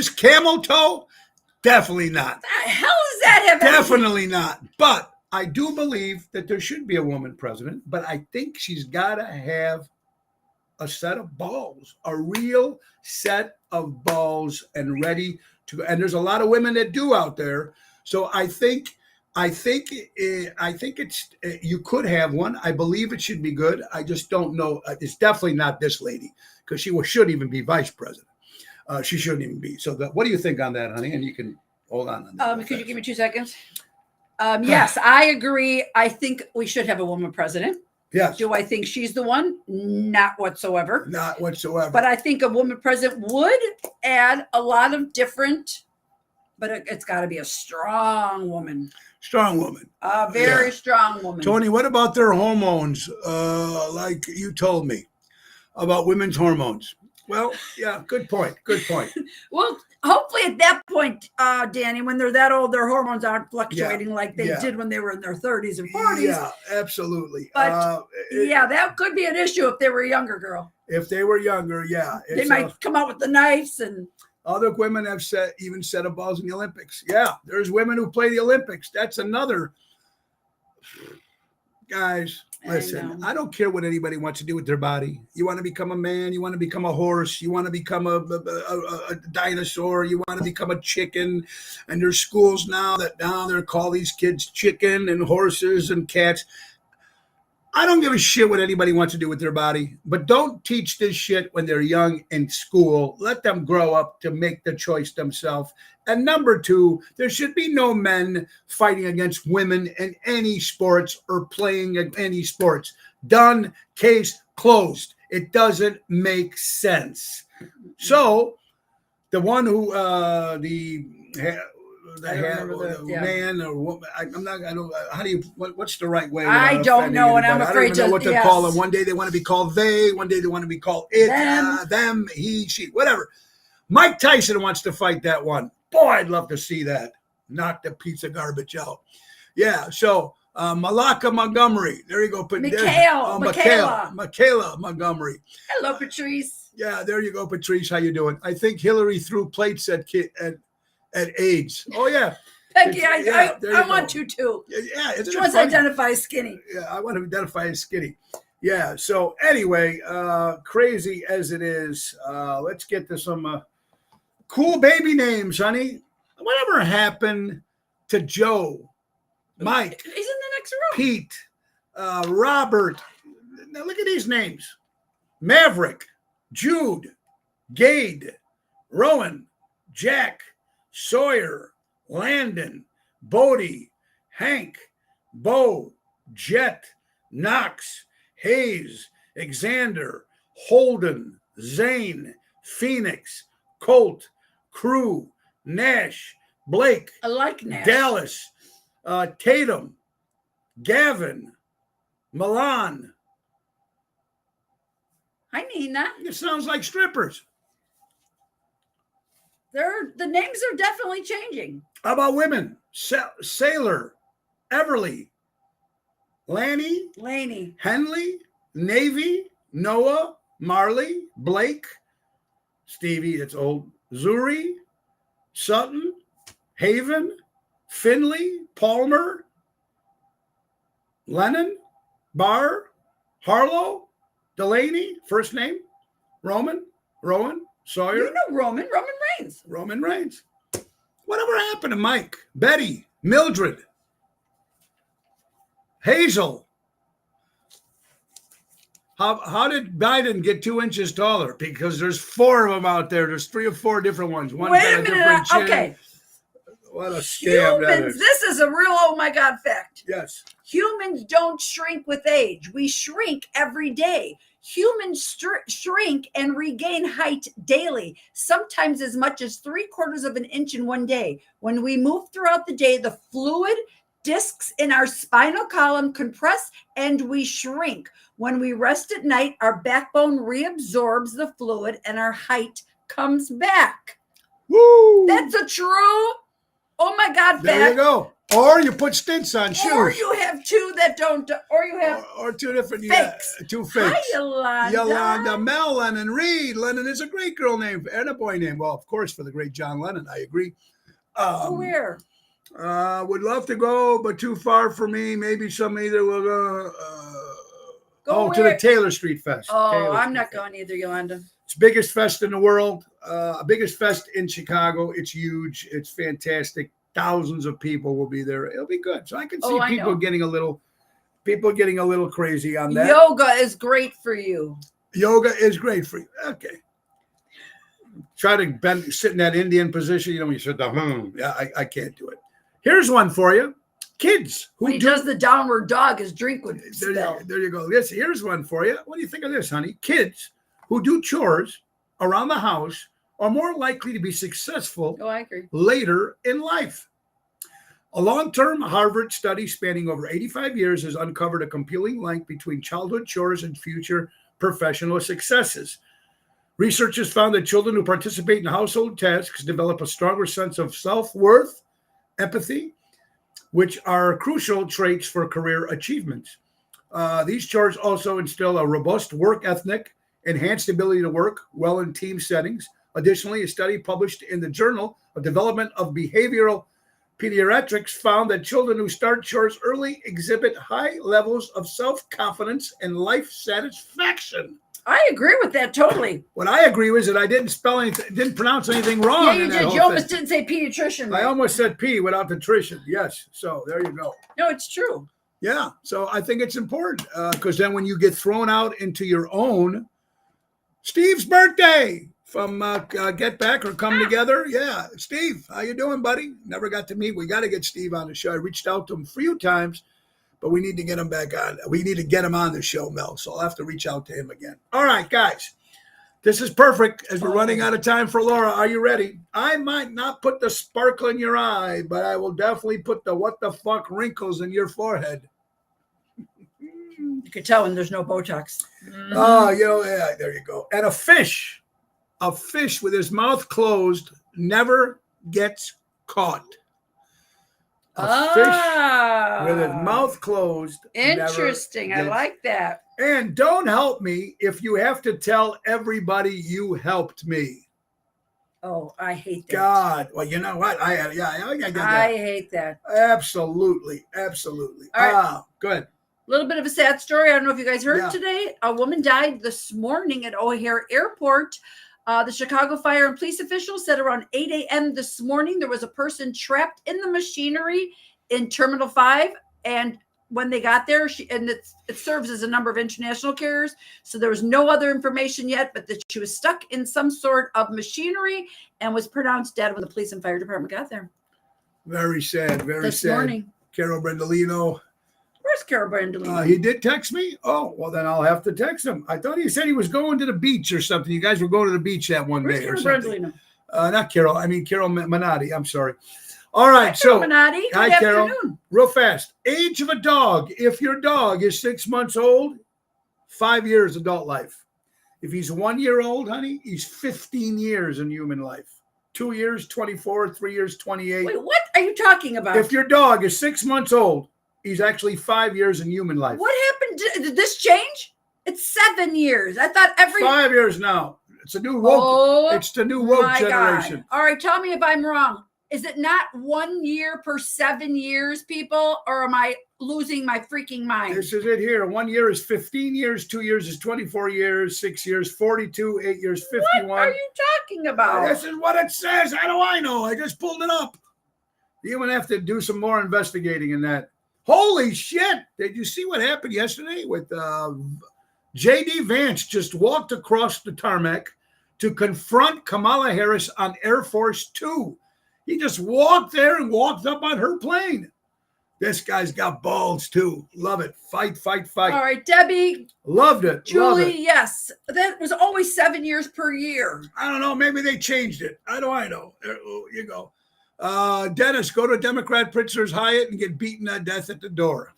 camel toe? Definitely not. The hell does that have? Definitely not. But I do believe that there should be a woman president, but I think she's got to have a set of balls, a real set of balls, and ready to. And there's a lot of women that do out there. So I think it's you could have one. I believe it should be good. I just don't know. It's definitely not this lady, because she shouldn't even be vice president. She shouldn't even be. So what do you think on that, honey? And you can hold on that. Could you give me 2 seconds? Yes, I agree. I think we should have a woman president. Yes. Do I think she's the one? Not whatsoever. Not whatsoever. But I think a woman president would add a lot of different, but it's got to be a strong woman. Strong woman. A very strong woman. Tony, what about their hormones? Like you told me about women's hormones. Well, yeah, good point. Good point. Well, hopefully at that point, Danny, when they're that old, their hormones aren't fluctuating like they did when they were in their 30s and 40s. Yeah, absolutely. But that could be an issue if they were a younger girl. If they were younger, yeah. They might come out with the knives and. Other women have even set up balls in the Olympics. Yeah, there's women who play the Olympics. That's another. Guys, listen, I don't care what anybody wants to do with their body. You want to become a man, you want to become a horse, you want to become a dinosaur, you want to become a chicken. And there's schools now they're call these kids chicken and horses and cats. I don't give a shit what anybody wants to do with their body, but don't teach this shit when they're young in school. Let them grow up to make the choice themselves. And number two, there should be no men fighting against women in any sports or playing in any sports. Done, case closed. It doesn't make sense. So the one who man or woman. I'm not. I don't. How do you? What's the right way? I don't know, and I'm afraid to. What to call them? One day they want to be called they. One day they want to be called it, them, he, she, whatever. Mike Tyson wants to fight that one. Boy, I'd love to see that. Knock the piece of garbage out. Yeah. So Malaka Montgomery. There you go. Michaela Montgomery. Hello, Patrice. Yeah. There you go, Patrice. How you doing? I think Hillary threw plates at AIDS. Oh yeah, Becky, I want to too. Yeah, she wants to identify as skinny. Yeah, I want to identify as skinny. Yeah. So anyway, crazy as it is, let's get to some cool baby names, honey. Whatever happened to Joe, Mike? He's in the next row. Pete, Robert. Now look at these names: Maverick, Jude, Gade, Rowan, Jack, Sawyer, Landon, Bodie, Hank, Bo, Jet, Knox, Hayes, Xander, Holden, Zane, Phoenix, Colt, Crew, Nash, Blake, I like Nash. Dallas, Tatum, Gavin, Milan. Hi, Nina. It sounds like strippers. The names are definitely changing. How about women? Sailor, Everly, Laney, Henley, Navy, Noah, Marley, Blake, Stevie, it's old, Zuri, Sutton, Haven, Finley, Palmer, Lennon, Barr, Harlow, Delaney, first name, Rowan, Sawyer. You know Roman Reigns. Roman Reigns. Whatever happened to Mike, Betty, Mildred, Hazel? How did Biden get 2 inches taller? Because there's 4 of them out there. There's 3 or 4 different ones. One Wait got a minute. different chin. Okay. What a scam that Humans, is. this is a real oh my God fact. Yes. Humans don't shrink with age. We shrink every day. Humans shrink and regain height daily, sometimes as much as 3/4 of an inch in one day. When we move throughout the day, the fluid discs in our spinal column compress and we shrink. When we rest at night, our backbone reabsorbs the fluid and our height comes back. Woo! That's a true, oh my God, fact. There you go. Or you put stints on shoes. Or you have 2 that don't, or you have or 2 different fakes. 2 fakes. Hi, Yolanda. Yolanda, Mel, Lennon, Reed. Lennon is a great girl name and a boy name. Well, of course, for the great John Lennon, I agree. Where? Would love to go, but too far for me. Maybe some either will go. To the Taylor Street Fest. I'm not going either, Yolanda. It's biggest fest in the world. Biggest fest in Chicago. It's huge. It's fantastic. Thousands of people will be there. It'll be good. So I can see people getting a little crazy on that. Yoga is great for you. Yoga is great for you. Okay. Try to sit in that Indian position. You know, when you sit down. Yeah, I can't do it. Here's one for you. Kids who when he does the downward dog, his drink would spill. There you go. Here's one for you. What do you think of this, honey? Kids who do chores around the house are more likely to be successful I agree. later in life. A long-term Harvard study spanning over 85 years has uncovered a compelling link between childhood chores and future professional successes. Researchers found that children who participate in household tasks develop a stronger sense of self-worth, empathy, which are crucial traits for career achievements. These chores also instill a robust work ethic, enhanced ability to work well in team settings. Additionally, a study published in the Journal of Development of Behavioral Pediatrics found that children who start chores early exhibit high levels of self-confidence and life satisfaction. I agree with that totally. What I agree with is that I didn't pronounce anything wrong. Yeah, you did. You almost didn't say pediatrician. Right? I almost said P without the trition. Yes. So there you go. No, it's true. Yeah. So I think it's important because then when you get thrown out into your own, Steve's birthday from Get Back or Come Together. Yeah. Steve, how you doing, buddy? Never got to meet. We got to get Steve on the show. I reached out to him a few times, but we need to get him back on. We need to get him on the show, Mel. So I'll have to reach out to him again. All right, guys. This is perfect as we're running out of time for Laura. Are you ready? I might not put the sparkle in your eye, but I will definitely put the what the fuck wrinkles in your forehead. You can tell when there's no Botox. Mm-hmm. Oh, yeah, there you go. And a fish with his mouth closed never gets caught. Fish with his mouth closed. Interesting. I like that. And don't help me if you have to tell everybody you helped me. Oh, I hate that. God. Well, you know what? I hate that. Absolutely. All right. Go ahead. A little bit of a sad story. I don't know if you guys heard today. A woman died this morning at O'Hare Airport. The Chicago Fire and Police officials said around 8 a.m. this morning, there was a person trapped in the machinery in Terminal 5. And when they got there, it serves as a number of international carriers. So there was no other information yet, but that she was stuck in some sort of machinery and was pronounced dead when the police and fire department got there. Very sad. Very this sad. Morning. Carol Brendolino. Where's Carol Brandolino? He did text me. Oh, well, then I'll have to text him. I thought he said he was going to the beach or something. You guys were going to the beach that one Where's day Carol or something. Brandolino? Not Carol. I mean Carol Minotti. I'm sorry. All right. Hi, Carol Minotti. Good hi, Carol. Afternoon. Real fast. Age of a dog. If your dog is 6 months old, 5 years adult life. If he's 1 year old, honey, he's 15 years in human life. 2 years, 24, 3 years, 28. Wait, what are you talking about? If your dog is 6 months old, he's actually 5 years in human life. What happened? Did this change? It's 7 years. I thought 5 years now. It's a new woke. It's the new woke generation. God. All right, tell me if I'm wrong. Is it not 1 year per 7 years, people? Or am I losing my freaking mind? This is it here. 1 year is 15 years. 2 years is 24 years. 6 years, 42. 8 years, 51. What are you talking about? This is what it says. How do I know? I just pulled it up. You would have to do some more investigating in that. Holy shit. Did you see what happened yesterday with J.D. Vance just walked across the tarmac to confront Kamala Harris on Air Force Two. He just walked there and walked up on her plane. This guy's got balls too. Love it. Fight, fight, fight. All right, Debbie. Loved it. Julie, Love it. yes. That was always 7 years per year. I don't know. Maybe they changed it. How do I know? There you go. Dennis, go to Democrat Pritzker's Hyatt and get beaten to death at the door.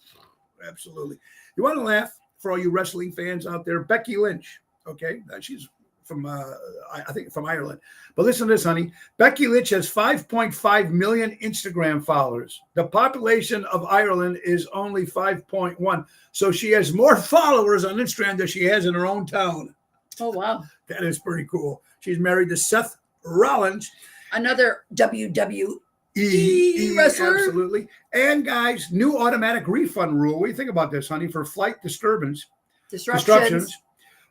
Absolutely. You want to laugh for all you wrestling fans out there? Becky Lynch. Okay. She's from, I think, from Ireland. But listen to this, honey. Becky Lynch has 5.5 million Instagram followers. The population of Ireland is only 5.1. So she has more followers on Instagram than she has in her own town. Oh, wow. That is pretty cool. She's married to Seth Rollins. Another WWE wrestler. Absolutely. And guys, new automatic refund rule. What do you think about this, honey? For flight disruptions.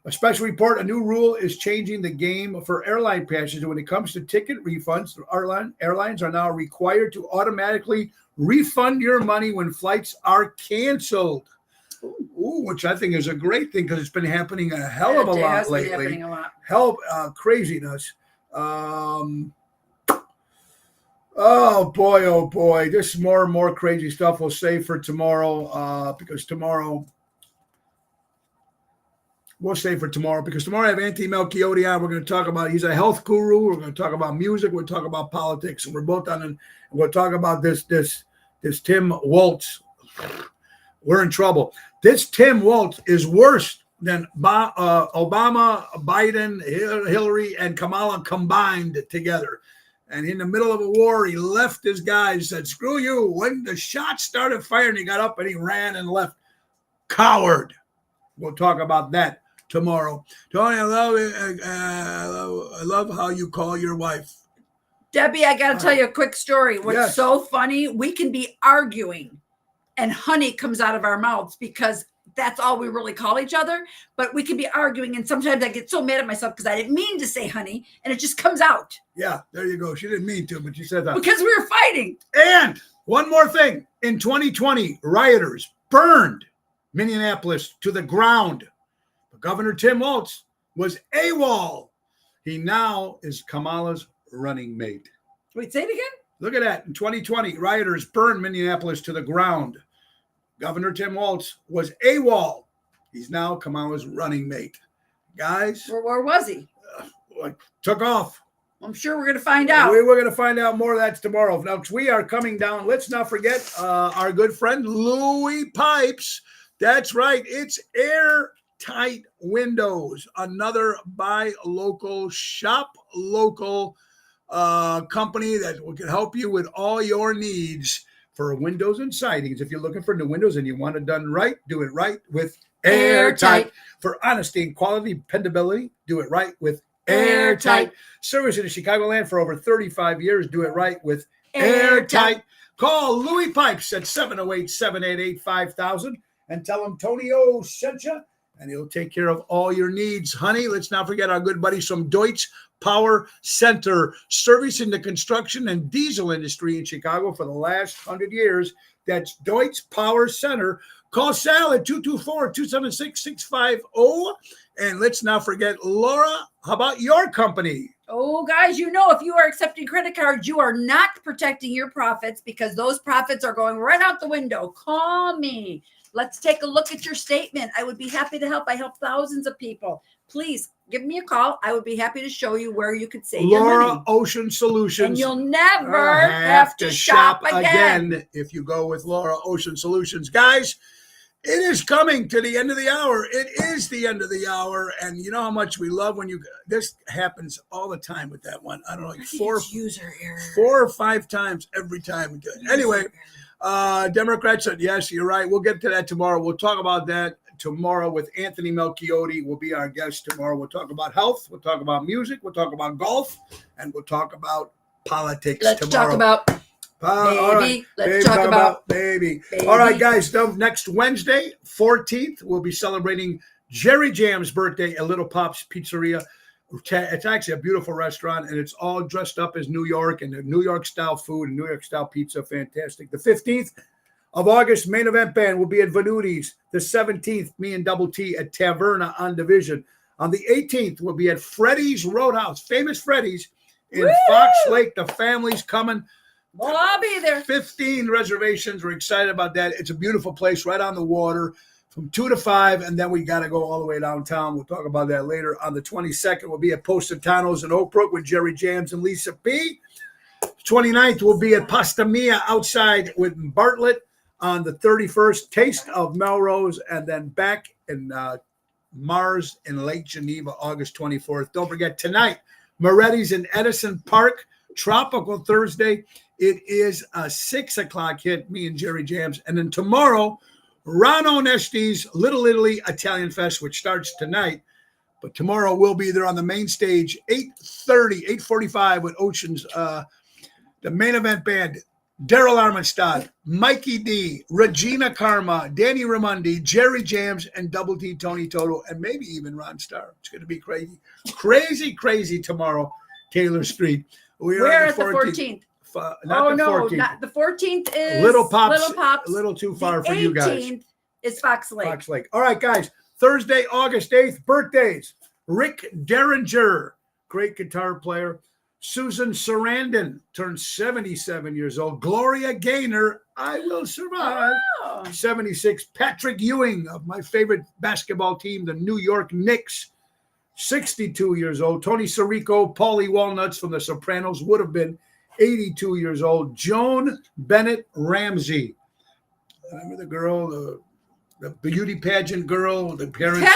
A special report, a new rule is changing the game for airline passengers. When it comes to ticket refunds, airlines are now required to automatically refund your money when flights are canceled. Ooh, which I think is a great thing because it's been happening a hell of a lot lately. Craziness. Oh boy. This more and more crazy stuff we'll save for tomorrow because tomorrow I have Anthony Melchiotti on. We're going to talk about, he's a health guru. We're going to talk about music. We'll talk about politics. And we're both on, and we'll talk about this Tim Walz. We're in trouble. This Tim Walz is worse than Obama, Biden, Hillary, and Kamala combined together. And in the middle of a war, he left his guys, said, screw you. When the shots started firing, he got up and he ran and left. Coward. We'll talk about that tomorrow. Tony, I love how you call your wife. Debbie, I got to tell you a quick story. What's so funny, we can be arguing and honey comes out of our mouths because that's all we really call each other. But we can be arguing, and sometimes I get so mad at myself because I didn't mean to say honey, and it just comes out. Yeah, there you go. She didn't mean to, but she said that. Because we were fighting. And one more thing. In 2020, rioters burned Minneapolis to the ground. But Governor Tim Walz was AWOL. He now is Kamala's running mate. Wait, say it again? Look at that. In 2020, rioters burned Minneapolis to the ground. Governor Tim Walz was AWOL. He's now Kamala's running mate. Guys. Where was he? Took off. I'm sure we're going to find out. We're going to find out more of that tomorrow. Now, we are coming down. Let's not forget our good friend Louis Pipes. That's right. It's Airtight Windows, another buy local, shop local company that can help you with all your needs for windows and sidings. If you're looking for new windows and you want it done right, do it right with Airtight. For honesty and quality, dependability, do it right with Airtight. Service in the Chicagoland for over 35 years. Do it right with Airtight. Call Louis Pipes at 708-788-5000 and tell him Tony O sent you, and he'll take care of all your needs. Honey, let's not forget our good buddies from Deutsch Power Center, servicing the construction and diesel industry in Chicago for the last 100 years. That's Deutsch Power Center. Call Sal at 224-276-650. And let's not forget Laura. How about your company? Oh, guys, if you are accepting credit cards, you are not protecting your profits because those profits are going right out the window. Call me Let's take a look at your statement. I would be happy to help. I help thousands of people. Please give me a call. I would be happy to show you where you could save your money. Ocean Solutions. And you'll never have to shop again if you go with Laura Ocean Solutions. Guys, it is coming to the end of the hour. It is the end of the hour. And you know how much we love when this happens all the time with that one. I don't know, like four or five times every time we do it. Anyway, Democrats said, yes, you're right. We'll get to that tomorrow. We'll talk about that tomorrow with Anthony Melchiotti. Will be our guest tomorrow. We'll talk about health. We'll talk about music. We'll talk about golf. And we'll talk about politics tomorrow. Talk about baby. Let's talk about baby. All right, guys. Next Wednesday, 14th, we'll be celebrating Jerry Jam's birthday at Little Pop's Pizzeria. It's actually a beautiful restaurant, and it's all dressed up as New York and the New York style food and New York style pizza. Fantastic. The 15th of August, main event band will be at Venuti's. The 17th, me and Double T at Taverna on Division. On the 18th, we'll be at Freddy's Roadhouse, famous Freddy's in Fox Lake. The family's coming. Well, I'll be there. 15 reservations. We're excited about that. It's a beautiful place right on the water from 2 to 5, and then we got to go all the way downtown. We'll talk about that later. On the 22nd, we'll be at Positano's in Oak Brook with Jerry Jams and Lisa P. 29th, we'll be at Pasta Mia outside with Bartlett. On the 31st, Taste of Melrose, and then back in Mars in Lake Geneva, August 24th. Don't forget, tonight, Moretti's in Edison Park, Tropical Thursday. It is a 6 o'clock hit, me and Jerry Jams. And then tomorrow, Ron Onesti's Little Italy Italian Fest, which starts tonight. But tomorrow we'll be there on the main stage, 8:45 with Ocean's, the main event band, Daryl Armenstad, Mikey D, Regina Karma, Danny Ramundi, Jerry Jams, and Double D Tony Toto, and maybe even Ron Starr. It's going to be crazy. Crazy tomorrow, Taylor Street. We're at the 14th. Not the 14th. Not the 14th is Little Pops. A little too far for you guys. The 18th is Fox Lake. Fox Lake. All right, guys. Thursday, August 8th, birthdays. Rick Derringer, great guitar player. Susan Sarandon turns 77 years old. Gloria Gaynor, I Will Survive. 76. Patrick Ewing of my favorite basketball team, the New York Knicks. 62 years old. Tony Sirico, Paulie Walnuts from The Sopranos would have been 82 years old. Joan Bennett Ramsey. Remember the girl, the beauty pageant girl, the parents?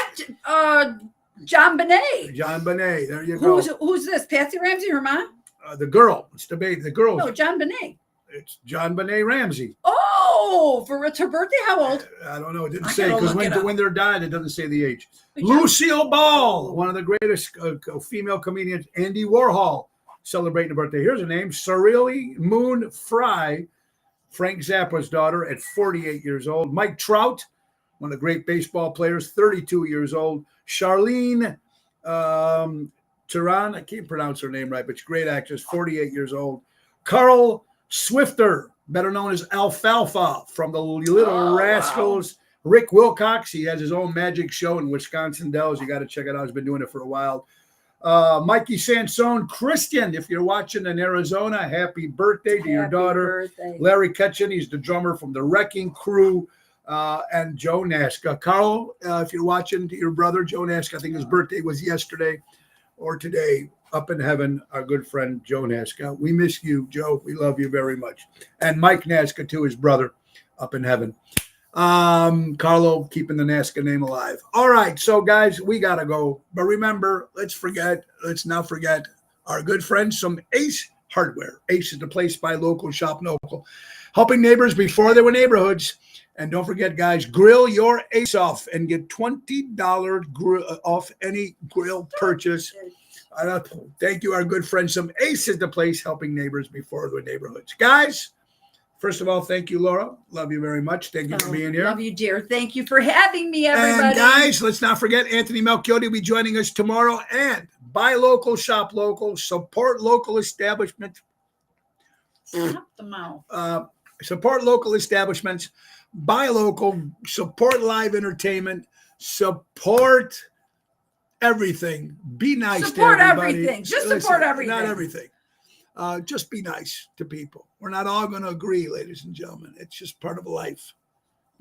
John Bonet. John Bonet. There you go. Who's this? Patsy Ramsey, her mom? The girl. It's the baby. The girl. No, John Bonet. It's John Bonet Ramsey. Oh, it's her birthday? How old? I don't know. It didn't say, because when they're died, it doesn't say the age. Lucille Ball, one of the greatest female comedians. Andy Warhol, celebrating a birthday. Here's a name. Sarili Moon Fry, Frank Zappa's daughter at 48 years old. Mike Trout, one of the great baseball players, 32 years old. Charlene Theron, I can't pronounce her name right, but she's a great actress, 48 years old. Carl Swifter, better known as Alfalfa from the Little Rascals. Wow. Rick Wilcox, he has his own magic show in Wisconsin Dells. You got to check it out. He's been doing it for a while. Mikey Sansone, Christian, if you're watching in Arizona, happy birthday to your daughter. Birthday. Larry Ketchen, he's the drummer from the Wrecking Crew. And Joe Nasca. Carl, if you're watching, to your brother, Joe Nasca, I think his birthday was yesterday or today, up in heaven, our good friend, Joe Nasca. We miss you, Joe. We love you very much. And Mike Nasca, too, his brother, up in heaven. Carlo, keeping the Nasca name alive. All right, so, guys, we got to go. But remember, let's not forget our good friends from Ace Hardware. Ace is the place, buy local, shop local. Helping neighbors before they were neighborhoods. And don't forget, guys, grill your Ace off and get $20 off any grill purchase. Thank you, our good friends from Ace is the place, helping neighbors before the neighborhoods. Guys, first of all, thank you, Laura. Love you very much. Thank you for being here. Love you, dear. Thank you for having me, everybody. And guys, let's not forget, Anthony Melchiotti will be joining us tomorrow. And buy local, shop local, support local establishments. Stop the mouth. Support local establishments. Buy local, support live entertainment, support everything. Be nice support to everybody. Everything. Just support everything. Not everything. Just be nice to people. We're not all going to agree, ladies and gentlemen. It's just part of life.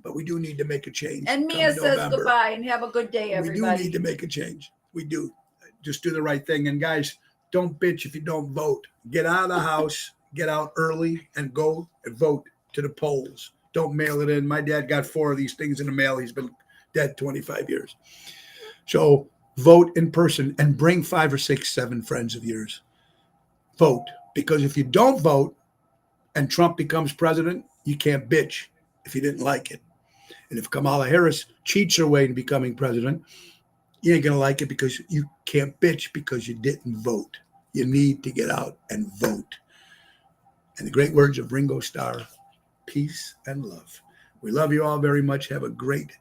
But we do need to make a change. And Mia says November. Goodbye and have a good day, everybody. We do need to make a change. We do. Just do the right thing. And guys, don't bitch if you don't vote. Get out of the house, get out early, and go and vote to the polls. Don't mail it in. My dad got 4 of these things in the mail. He's been dead 25 years. So vote in person and bring 5 or 6, 7 friends of yours. Vote. Because if you don't vote and Trump becomes president, you can't bitch if you didn't like it. And if Kamala Harris cheats her way in becoming president, you ain't going to like it because you can't bitch because you didn't vote. You need to get out and vote. And the great words of Ringo Starr, peace and love. We love you all very much. Have a great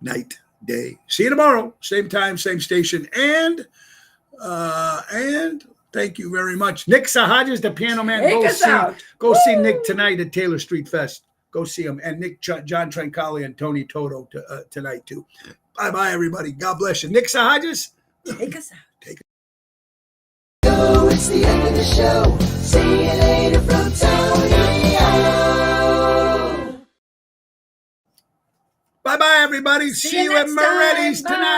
night, day. See you tomorrow. Same time, same station. And thank you very much. Nick Sahajas, the piano man. Go see Nick tonight at Taylor Street Fest. Go see him. And Nick, John Trencali and Tony Toto tonight too. Bye-bye, everybody. God bless you. Nick Sahajas. Take us out. It's the end of the show. See you later from Tony. Bye-bye, everybody. See you at Moretti's tonight.